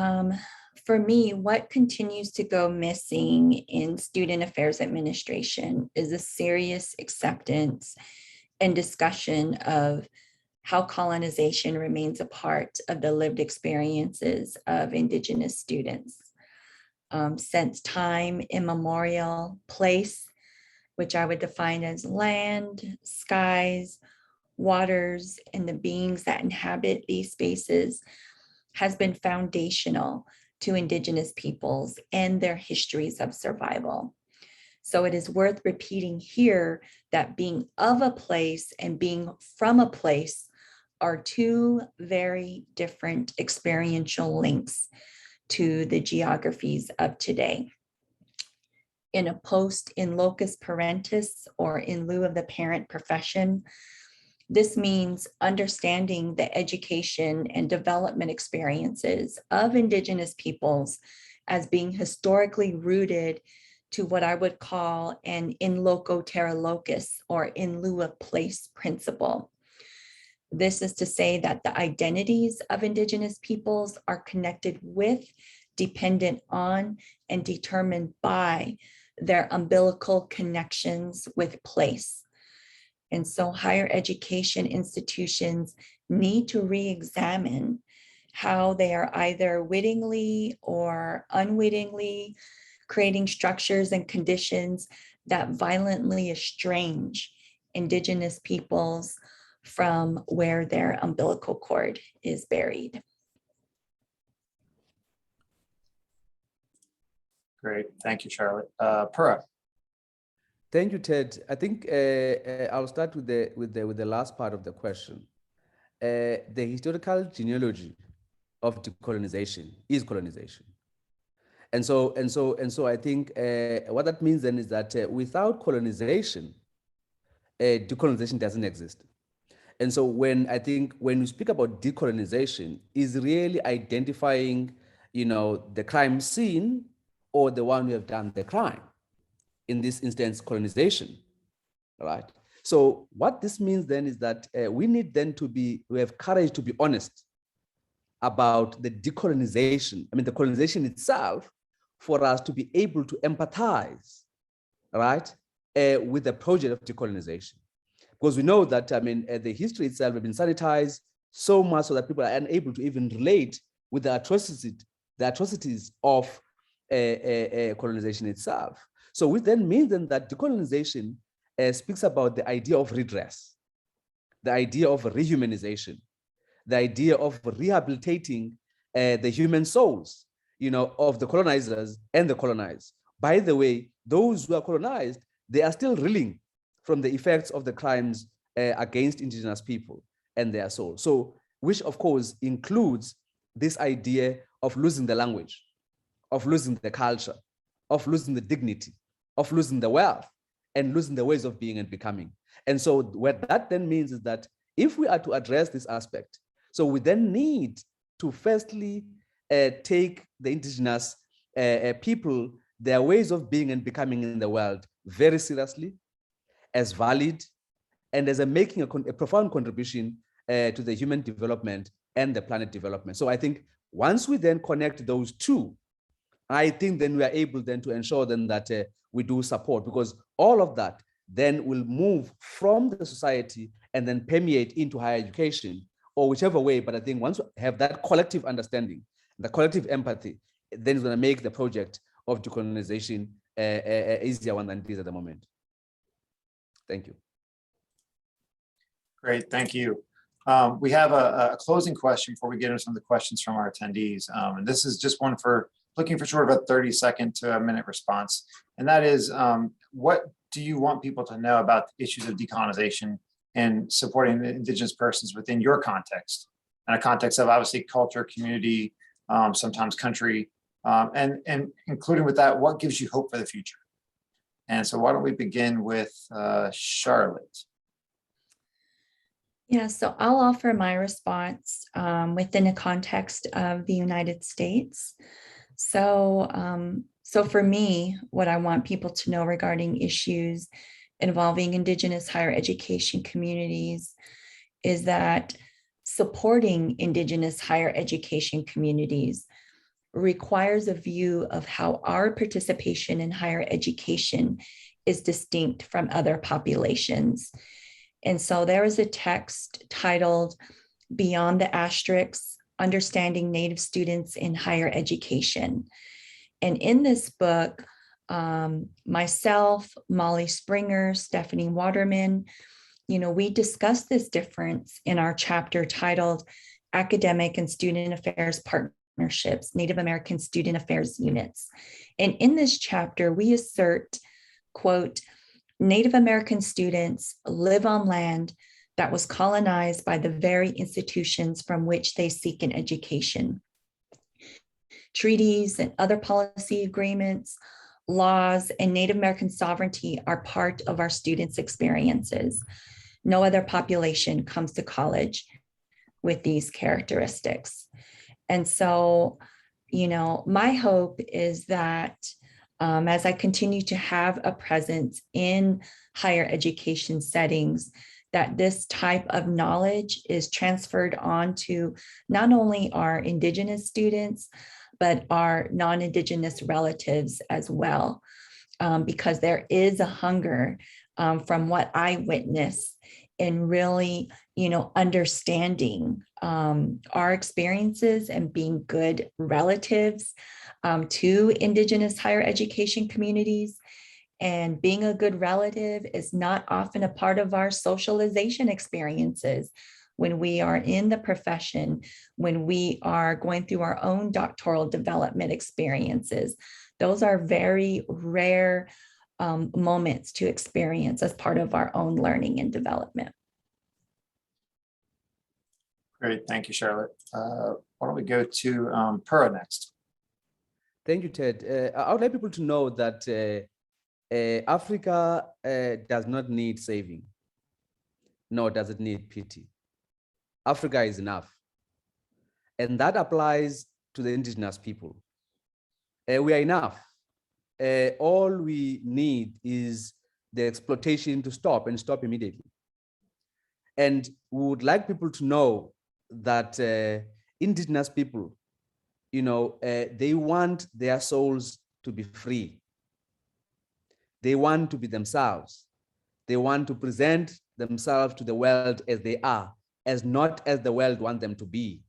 for me, what continues to go missing in student affairs administration is a serious acceptance and discussion of how colonization remains a part of the lived experiences of Indigenous students. Since time immemorial, place, which I would define as land, skies, waters, and the beings that inhabit these spaces, has been foundational to Indigenous peoples and their histories of survival. So it is worth repeating here that being of a place and being from a place are two very different experiential links to the geographies of today. In a post in locus parentis, or in lieu of the parent profession, this means understanding the education and development experiences of Indigenous peoples as being historically rooted to what I would call an in loco terra locus, or in lieu of place principle. This is to say that the identities of Indigenous peoples are connected with, dependent on, and determined by their umbilical connections with place. And so higher education institutions need to re-examine how they are either wittingly or unwittingly creating structures and conditions that violently estrange Indigenous peoples from where their umbilical cord is buried. Great, thank you, Charlotte. Pura. Thank you, Ted. I think I'll start with the last part of the question. The historical genealogy of decolonization is colonization. And so I think what that means then is that without colonization, decolonization doesn't exist. And so when we speak about decolonization, is really identifying, you know, the crime scene or the one who have done the crime. In this instance, colonization, right? So what this means then is that we need then we have courage to be honest about the decolonization, the colonization itself, for us to be able to empathize, right, with the project of decolonization. Because we know that, the history itself has been sanitized so much so that people are unable to even relate with the atrocities of colonization itself. So which then means then that decolonization speaks about the idea of redress, the idea of rehumanization, the idea of rehabilitating the human souls, of the colonizers and the colonized. By the way, those who are colonized, they are still reeling from the effects of the crimes against indigenous people and their souls. So, which of course includes this idea of losing the language, of losing the culture, of losing the dignity, of losing the wealth, and losing the ways of being and becoming. And so what that then means is that if we are to address this aspect, so we then need to firstly take the indigenous people, their ways of being and becoming in the world very seriously, as valid, and as making a profound contribution to the human development and the planet development. So I think once we then connect those two, I think then we are able then to ensure then that we do support, because all of that then will move from the society and then permeate into higher education or whichever way. But I think once we have that collective understanding, the collective empathy, then it's going to make the project of decolonization easier one than it is at the moment. Thank you. Great, thank you. We have a closing question before we get into some of the questions from our attendees. And this is just one for looking for sort of a 30-second to a minute response. And that is, what do you want people to know about the issues of decolonization and supporting the indigenous persons within your context? And a context of obviously culture, community, sometimes country, and including with that, what gives you hope for the future? And so why don't we begin with Charlotte? Yeah, so I'll offer my response within the context of the United States. So for me, what I want people to know regarding issues involving Indigenous higher education communities is that supporting Indigenous higher education communities requires a view of how our participation in higher education is distinct from other populations. And so there is a text titled Beyond the Asterisks, Understanding Native Students in Higher Education. And in this book, myself, Molly Springer, Stephanie Waterman, we discussed this difference in our chapter titled Academic and Student Affairs Partnerships, Native American Student Affairs Units. And in this chapter, we assert, quote, Native American students live on land that was colonized by the very institutions from which they seek an education. Treaties and other policy agreements, laws, and Native American sovereignty are part of our students' experiences. No other population comes to college with these characteristics. And so, my hope is that as I continue to have a presence in higher education settings, that this type of knowledge is transferred on to not only our Indigenous students, but our non-Indigenous relatives as well, because there is a hunger from what I witness in really, understanding our experiences and being good relatives to Indigenous higher education communities. And being a good relative is not often a part of our socialization experiences when we are in the profession, when we are going through our own doctoral development experiences. Those are very rare moments to experience as part of our own learning and development. Great, thank you, Charlotte. Why don't we go to Pura next? Thank you, Ted. I would like people to know that Africa does not need saving, nor does it need pity. Africa is enough. And that applies to the indigenous people. We are enough. All we need is the exploitation to stop and stop immediately. And we would like people to know that indigenous people, they want their souls to be free. They want to be themselves. They want to present themselves to the world as they are, as not as the world wants them to be.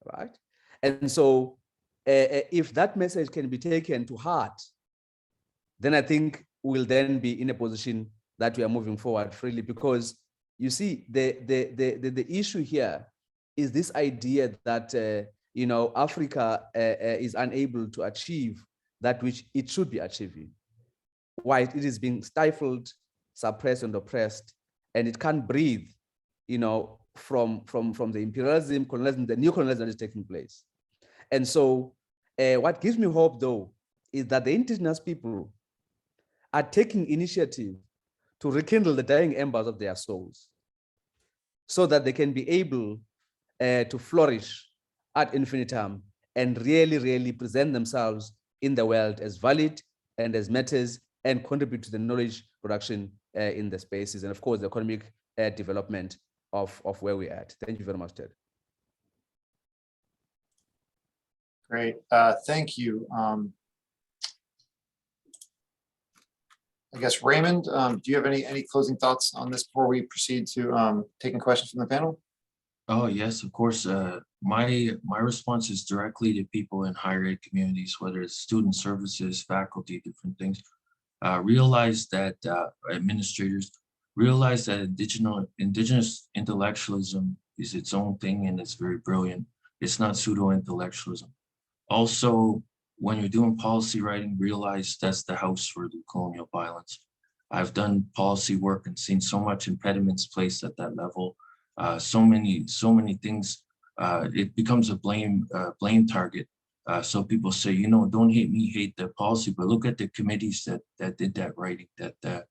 Right? And so if that message can be taken to heart, then I think we'll then be in a position that we are moving forward freely, because You see, the issue here is this idea that Africa is unable to achieve that which it should be achieving. Why it is being stifled, suppressed, and oppressed, and it can't breathe, from the imperialism, colonialism, the new colonialism that is taking place. And so, what gives me hope, though, is that the indigenous people are taking initiative to rekindle the dying embers of their souls, so that they can be able to flourish ad infinitum and really, really present themselves in the world as valid and as matters and contribute to the knowledge production in the spaces and, of course, the economic development of where we're at. Thank you very much, Ted. Great, thank you. I guess, Raymond, do you have any closing thoughts on this before we proceed to taking questions from the panel? Oh, yes, of course. My response is directly to people in higher ed communities, whether it's student services, faculty, different things. Realize that administrators realize that indigenous intellectualism is its own thing and it's very brilliant. It's not pseudo-intellectualism. Also, when you're doing policy writing, realize that's the house for the colonial violence. I've done policy work and seen so much impediments placed at that level. So many things. It becomes a blame target. So people say, don't hate me, hate the policy, but look at the committees that did that writing, that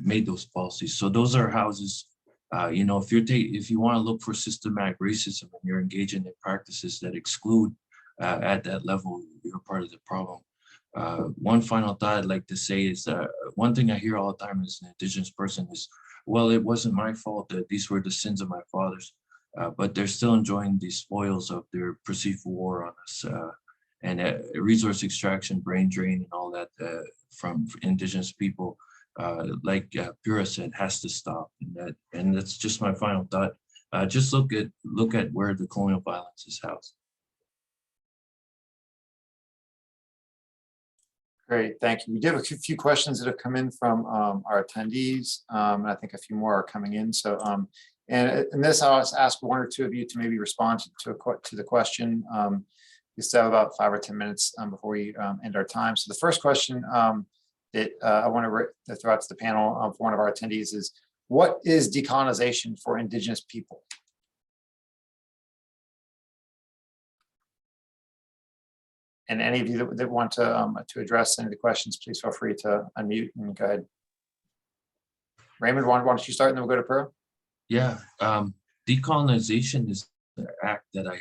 made those policies. So those are houses. If you want to look for systematic racism and you're engaging in practices that exclude at that level, you're part of the problem. One final thought I'd like to say is one thing I hear all the time as an indigenous person is, well, it wasn't my fault, that these were the sins of my fathers, but they're still enjoying the spoils of their perceived war on us, and resource extraction, brain drain, and all that from indigenous people, like Pura said, has to stop. And that's just my final thought. Just look at where the colonial violence is housed. Great, thank you. We did have a few questions that have come in from our attendees, and I think a few more are coming in. So, and in this, I'll ask one or two of you to maybe respond to the question. We still have about 5 or 10 minutes before we end our time. So the first question that I want to throw out to the panel for one of our attendees is, what is decolonization for Indigenous people? And any of you that want to address any of the questions, please feel free to unmute and go ahead. Raymond, why don't you start and then we'll go to Pearl? Yeah, decolonization is an act that I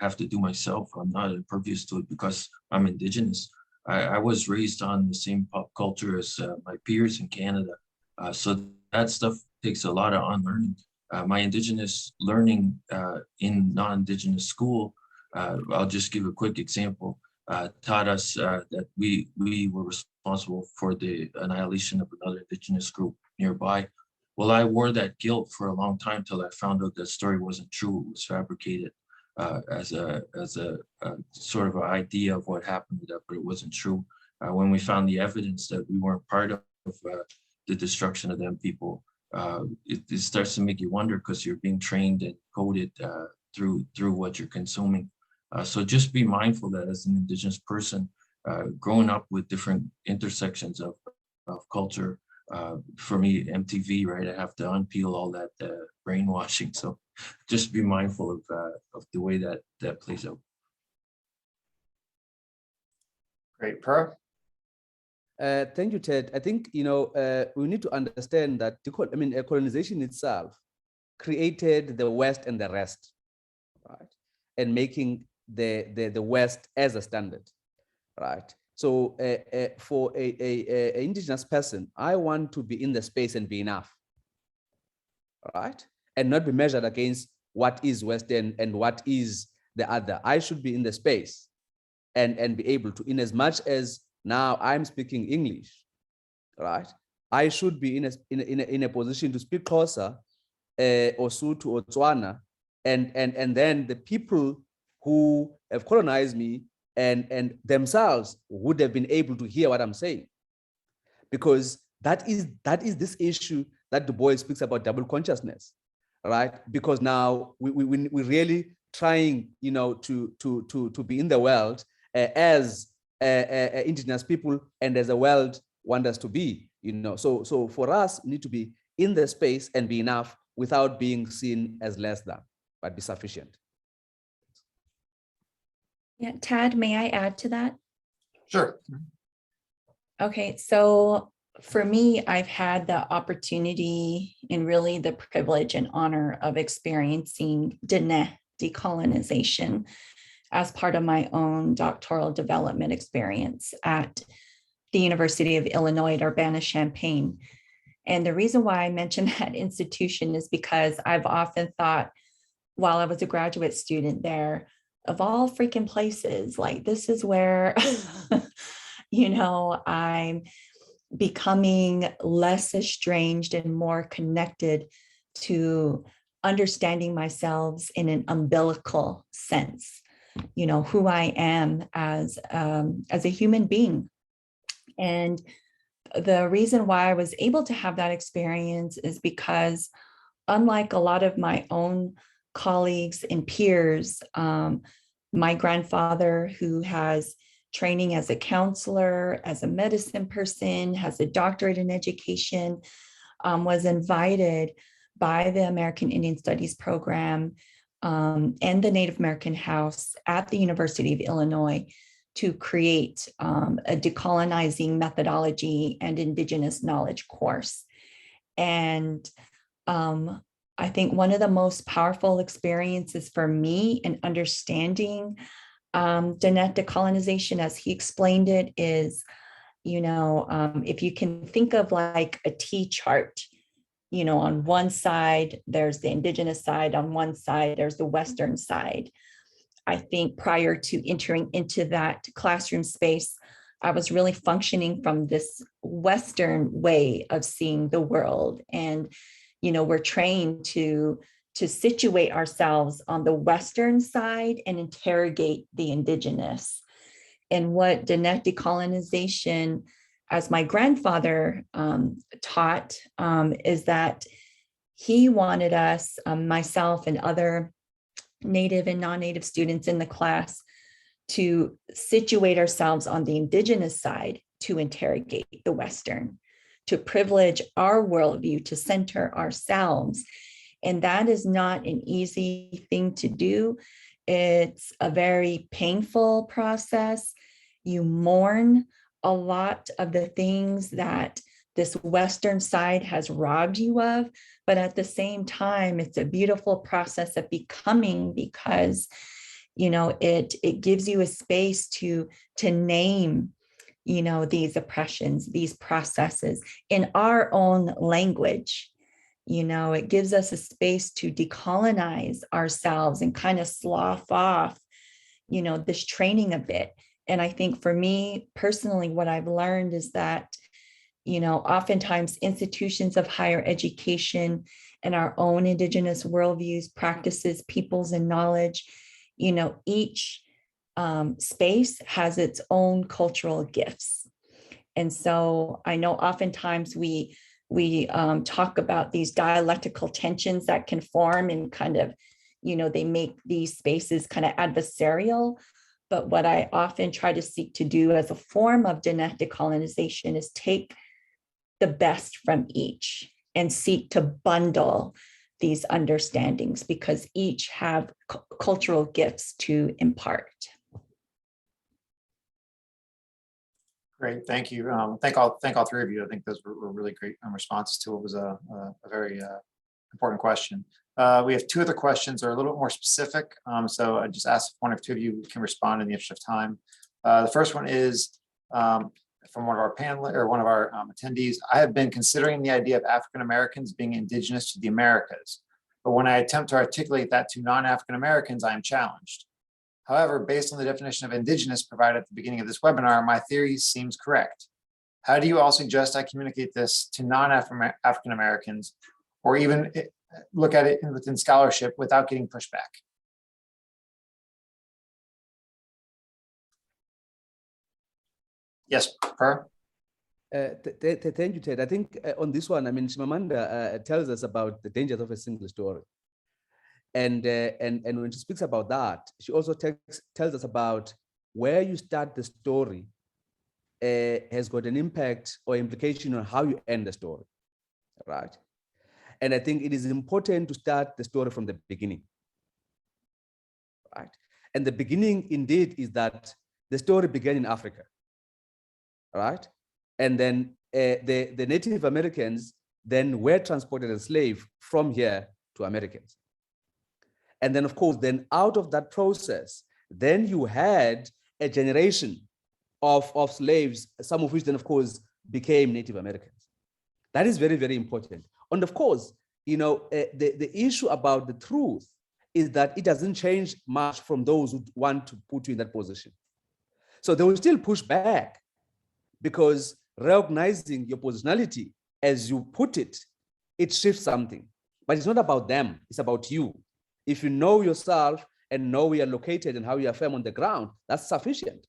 have to do myself. I'm not impervious to it because I'm Indigenous. I was raised on the same pop culture as my peers in Canada. So that stuff takes a lot of unlearning. My Indigenous learning in non-Indigenous school, I'll just give a quick example, taught us that we were responsible for the annihilation of another Indigenous group nearby. Well, I wore that guilt for a long time till I found out that story wasn't true. It was fabricated as a sort of an idea of what happened to that, but it wasn't true. When we found the evidence that we weren't part of the destruction of them people, it starts to make you wonder because you're being trained and coded through what you're consuming. So just be mindful that as an Indigenous person, growing up with different intersections of culture, for me, MTV, right? I have to unpeel all that brainwashing. So just be mindful of the way that plays out. Great, Pearl. Thank you, Ted. I think we need to understand that colonization itself created the West and the rest, right? And making the West as a standard, right? So for a Indigenous person, I want to be in the space and be enough, right? And not be measured against what is Western and what is the other. I should be in the space and be able to, in as much as now I'm speaking English, right? I should be in a position to speak Xhosa, Osotho or Tswana, and then the people who have colonized me and themselves would have been able to hear what I'm saying, because that is this issue that Du Bois speaks about double consciousness, right? Because now we're really trying, to be in the world as indigenous people and as the world wants us to be, So for us, we need to be in the space and be enough without being seen as less than, but be sufficient. Yeah, Tad, may I add to that? Sure. Okay, so for me, I've had the opportunity and really the privilege and honor of experiencing decolonization as part of my own doctoral development experience at the University of Illinois at Urbana-Champaign. And the reason why I mention that institution is because I've often thought, while I was a graduate student there, of all freaking places, like this is where, I'm becoming less estranged and more connected to understanding myself in an umbilical sense, who I am as a human being. And the reason why I was able to have that experience is because, unlike a lot of my own colleagues and peers, my grandfather, who has training as a counselor, as a medicine person, has a doctorate in education, was invited by the American Indian Studies program and the Native American House at the University of Illinois to create a decolonizing methodology and Indigenous knowledge course. And I think one of the most powerful experiences for me in understanding genetic decolonization, as he explained it, is, if you can think of like a T chart, on one side, there's the Indigenous side, on one side, there's the Western side. I think prior to entering into that classroom space, I was really functioning from this Western way of seeing the world. And, we're trained to situate ourselves on the Western side and interrogate the Indigenous. And what genetic decolonization, as my grandfather taught, is that he wanted us, myself and other Native and non-Native students in the class, to situate ourselves on the Indigenous side to interrogate the Western, to privilege our worldview, to center ourselves. And that is not an easy thing to do. It's a very painful process. You mourn a lot of the things that this Western side has robbed you of, but at the same time, it's a beautiful process of becoming, because it gives you a space to name these oppressions, these processes in our own language. It gives us a space to decolonize ourselves and kind of slough off this training a bit. And I think for me personally, what I've learned is that oftentimes institutions of higher education and our own Indigenous worldviews, practices, peoples, and knowledge, each space has its own cultural gifts. And so I know oftentimes we talk about these dialectical tensions that can form and kind of, they make these spaces kind of adversarial. But what I often try to seek to do as a form of genetic decolonization is take the best from each and seek to bundle these understandings, because each have cultural gifts to impart. Great, thank you. Thank all three of you. I think those were really great responses to what was a very important question. We have two other questions that are a little bit more specific. So I just asked if one or two of you can respond in the interest of time. The first one is from one of our panelists or one of our attendees. I have been considering the idea of African Americans being indigenous to the Americas, but when I attempt to articulate that to non-African Americans, I am challenged. However, based on the definition of indigenous provided at the beginning of this webinar, my theory seems correct. How do you all suggest I communicate this to non-African Americans, or even look at it within scholarship without getting pushback? Yes, Per? Thank you, Ted. I think on this one, I mean, Chimamanda tells us about the dangers of a single story. And when she speaks about that, she also tells us about where you start the story has got an impact or implication on how you end the story, right? And I think it is important to start the story from the beginning, right? And the beginning indeed is that the story began in Africa, right? And then the Native Americans then were transported as slaves from here to Americans. And then of course, then out of that process, then you had a generation of slaves, some of which then of course became Native Americans. That is very, very important. And of course, you know, the issue about the truth is that it doesn't change much from those who want to put you in that position. So they will still push back because recognizing your positionality, as you put it, it shifts something. But it's not about them, it's about you. If you know yourself and know where you're located and how you are firm on the ground, that's sufficient.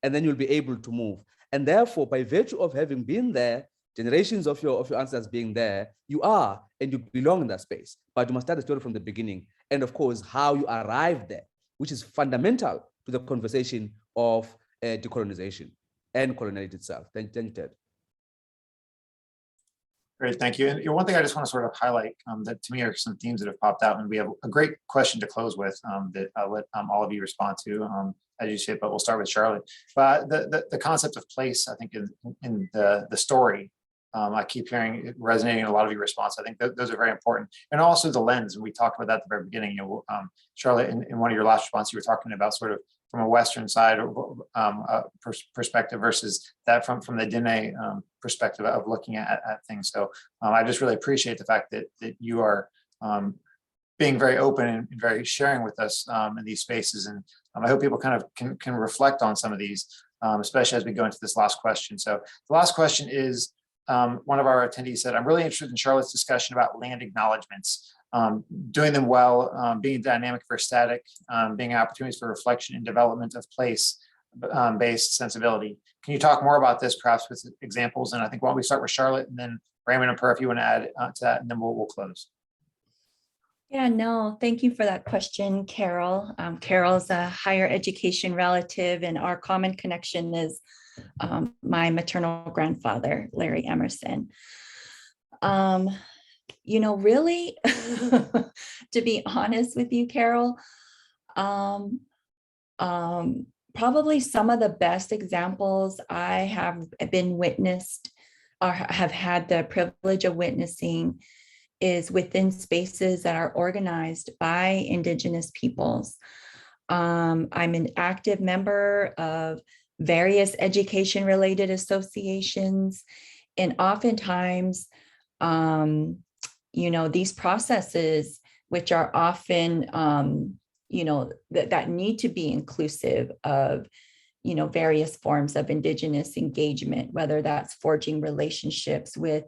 And then you'll be able to move. And therefore, by virtue of having been there, generations of your ancestors being there, you are and you belong in that space. But you must start the story from the beginning. And of course, how you arrived there, which is fundamental to the conversation of decolonization and coloniality itself. Thank you, Ted. Great, thank you. And one thing I just want to sort of highlight that to me are some themes that have popped out, and we have a great question to close with that I'll let all of you respond to as you say, but we'll start with Charlotte. But the concept of place, I think in the story, I keep hearing it resonating in a lot of your response. I think those are very important. And also the lens, and we talked about that at the very beginning. You know, Charlotte, in one of your last responses, you were talking about sort of from a Western side perspective versus that from the Dene perspective of looking at things. So I just really appreciate the fact that you are being very open and very sharing with us in these spaces. And I hope people kind of can reflect on some of these, especially as we go into this last question. So the last question is, one of our attendees said, I'm really interested in Charlotte's discussion about land acknowledgements, doing them well, being dynamic versus static, being opportunities for reflection and development of place-based sensibility. Can you talk more about this, perhaps with examples? And I think why don't we start with Charlotte, and then Raymond and Per, if you want to add to that, and then we'll close. Yeah, no, thank you for that question, Carol. Carol's a higher education relative, and our common connection is my maternal grandfather, Larry Emerson. You know, really, to be honest with you, Carol, probably some of the best examples I have been witnessed or have had the privilege of witnessing is within spaces that are organized by Indigenous peoples. I'm an active member of various education-related associations, and oftentimes, you know, these processes, which are often, you know, that need to be inclusive of, you know, various forms of Indigenous engagement, whether that's forging relationships with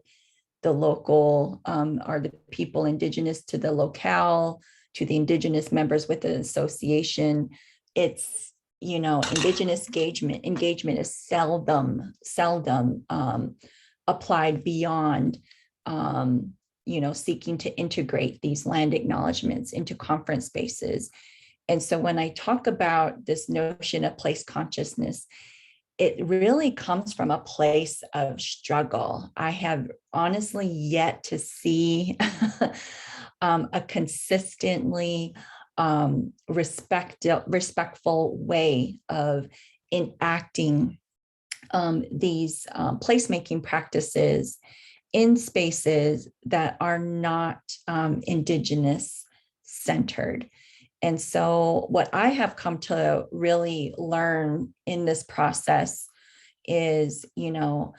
the local or the people Indigenous to the locale, to the Indigenous members with the association. It's, you know, Indigenous engagement is seldom applied beyond, you know, seeking to integrate these land acknowledgements into conference spaces. And so when I talk about this notion of place consciousness, it really comes from a place of struggle. I have honestly yet to see a consistently respectful way of enacting these placemaking practices in spaces that are not Indigenous centered. And so what I have come to really learn in this process is, you know,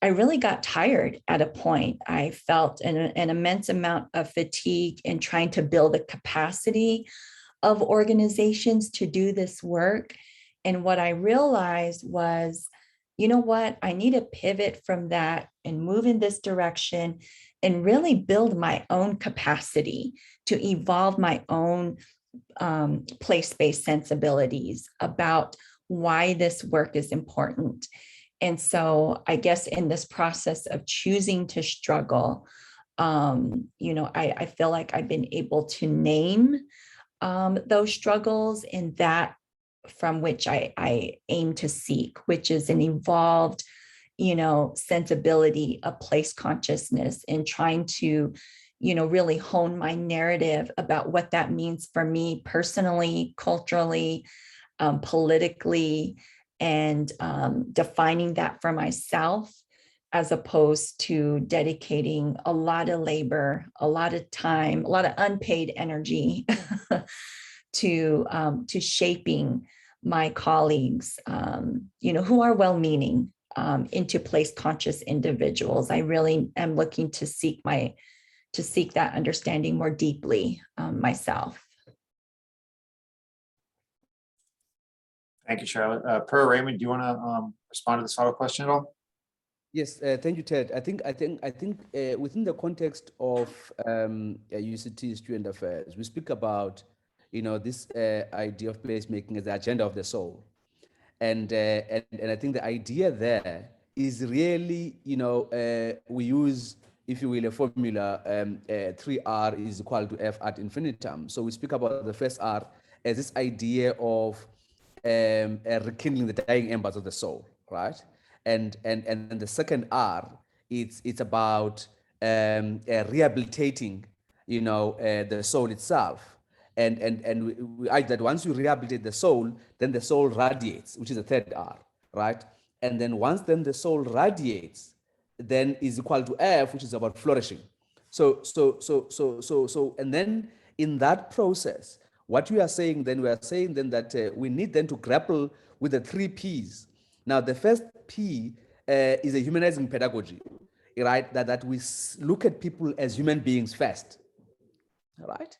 I really got tired at a point. I felt an immense amount of fatigue in trying to build a capacity of organizations to do this work. And what I realized was, you know what, I need to pivot from that and move in this direction and really build my own capacity to evolve my own place-based sensibilities about why this work is important. And so I guess in this process of choosing to struggle, I feel like I've been able to name those struggles, and that from which I aim to seek, which is an evolved, sensibility of place consciousness, and trying to, really hone my narrative about what that means for me personally, culturally, politically, and defining that for myself, as opposed to dedicating a lot of labor, a lot of time, a lot of unpaid energy to shaping my colleagues, who are well-meaning, into place conscious individuals. I really am looking to seek that understanding more deeply myself. Thank you, Charlotte. Per Raymond, do you want to respond to this final question at all? Yes, thank you, Ted. I think within the context of UCT student affairs, we speak about this idea of placemaking as the agenda of the soul, and I think the idea there is really we use, if you will, a formula 3R is equal to F ad infinitum. So we speak about the first R as this idea of rekindling the dying embers of the soul, right? And the second R, it's about rehabilitating, the soul itself. And we argue that once you rehabilitate the soul, then the soul radiates, which is the third R, right? And then once then the soul radiates, then is equal to F, which is about flourishing. So, and then in that process, what we are saying then, that we need then to grapple with the 3 Ps. Now, the first P is a humanizing pedagogy, right? That we look at people as human beings first, right?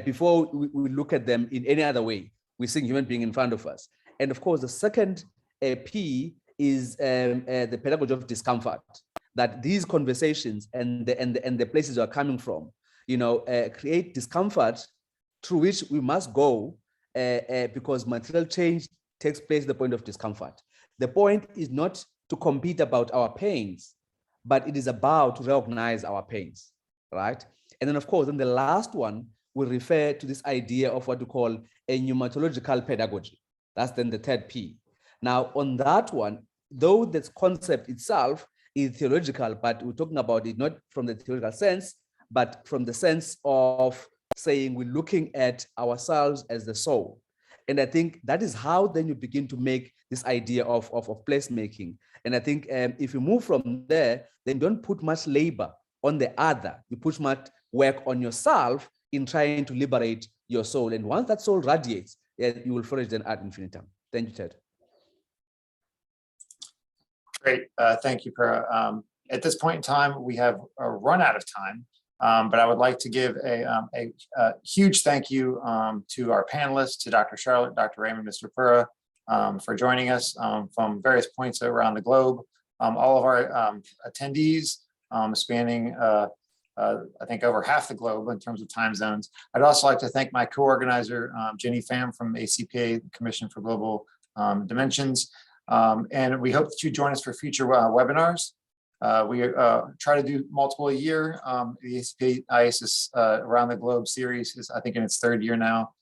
Before we look at them in any other way, we see human being in front of us. And of course, the second P is the pedagogy of discomfort, that these conversations and the places we are coming from, create discomfort through which we must go because material change takes place at the point of discomfort. The point is not to compete about our pains, but it is about to recognize our pains, right? And then, of course, then the last one will refer to this idea of what we call a pneumatological pedagogy. That's then the third P. Now, on that one, though this concept itself is theological, but we're talking about it not from the theological sense, but from the sense of saying we're looking at ourselves as the soul. And I think that is how then you begin to make this idea of placemaking. And I think if you move from there, then don't put much labor on the other. You put much work on yourself in trying to liberate your soul. And once that soul radiates, you will flourish then ad infinitum. Thank you, Ted. Great. Thank you, Per. At this point in time, we have run out of time. But I would like to give a huge thank you to our panelists, to Dr. Charlotte, Dr. Raymond, Mr. Pura, for joining us from various points around the globe. All of our attendees spanning, I think, over half the globe in terms of time zones. I'd also like to thank my co-organizer, Jenny Pham from ACPA Commission for Global Dimensions. And we hope that you join us for future webinars. We try to do multiple a year. The ACPA IASIS Around the Globe series is, I think, in its 3rd year now.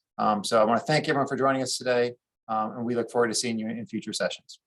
So I want to thank everyone for joining us today, and we look forward to seeing you in future sessions.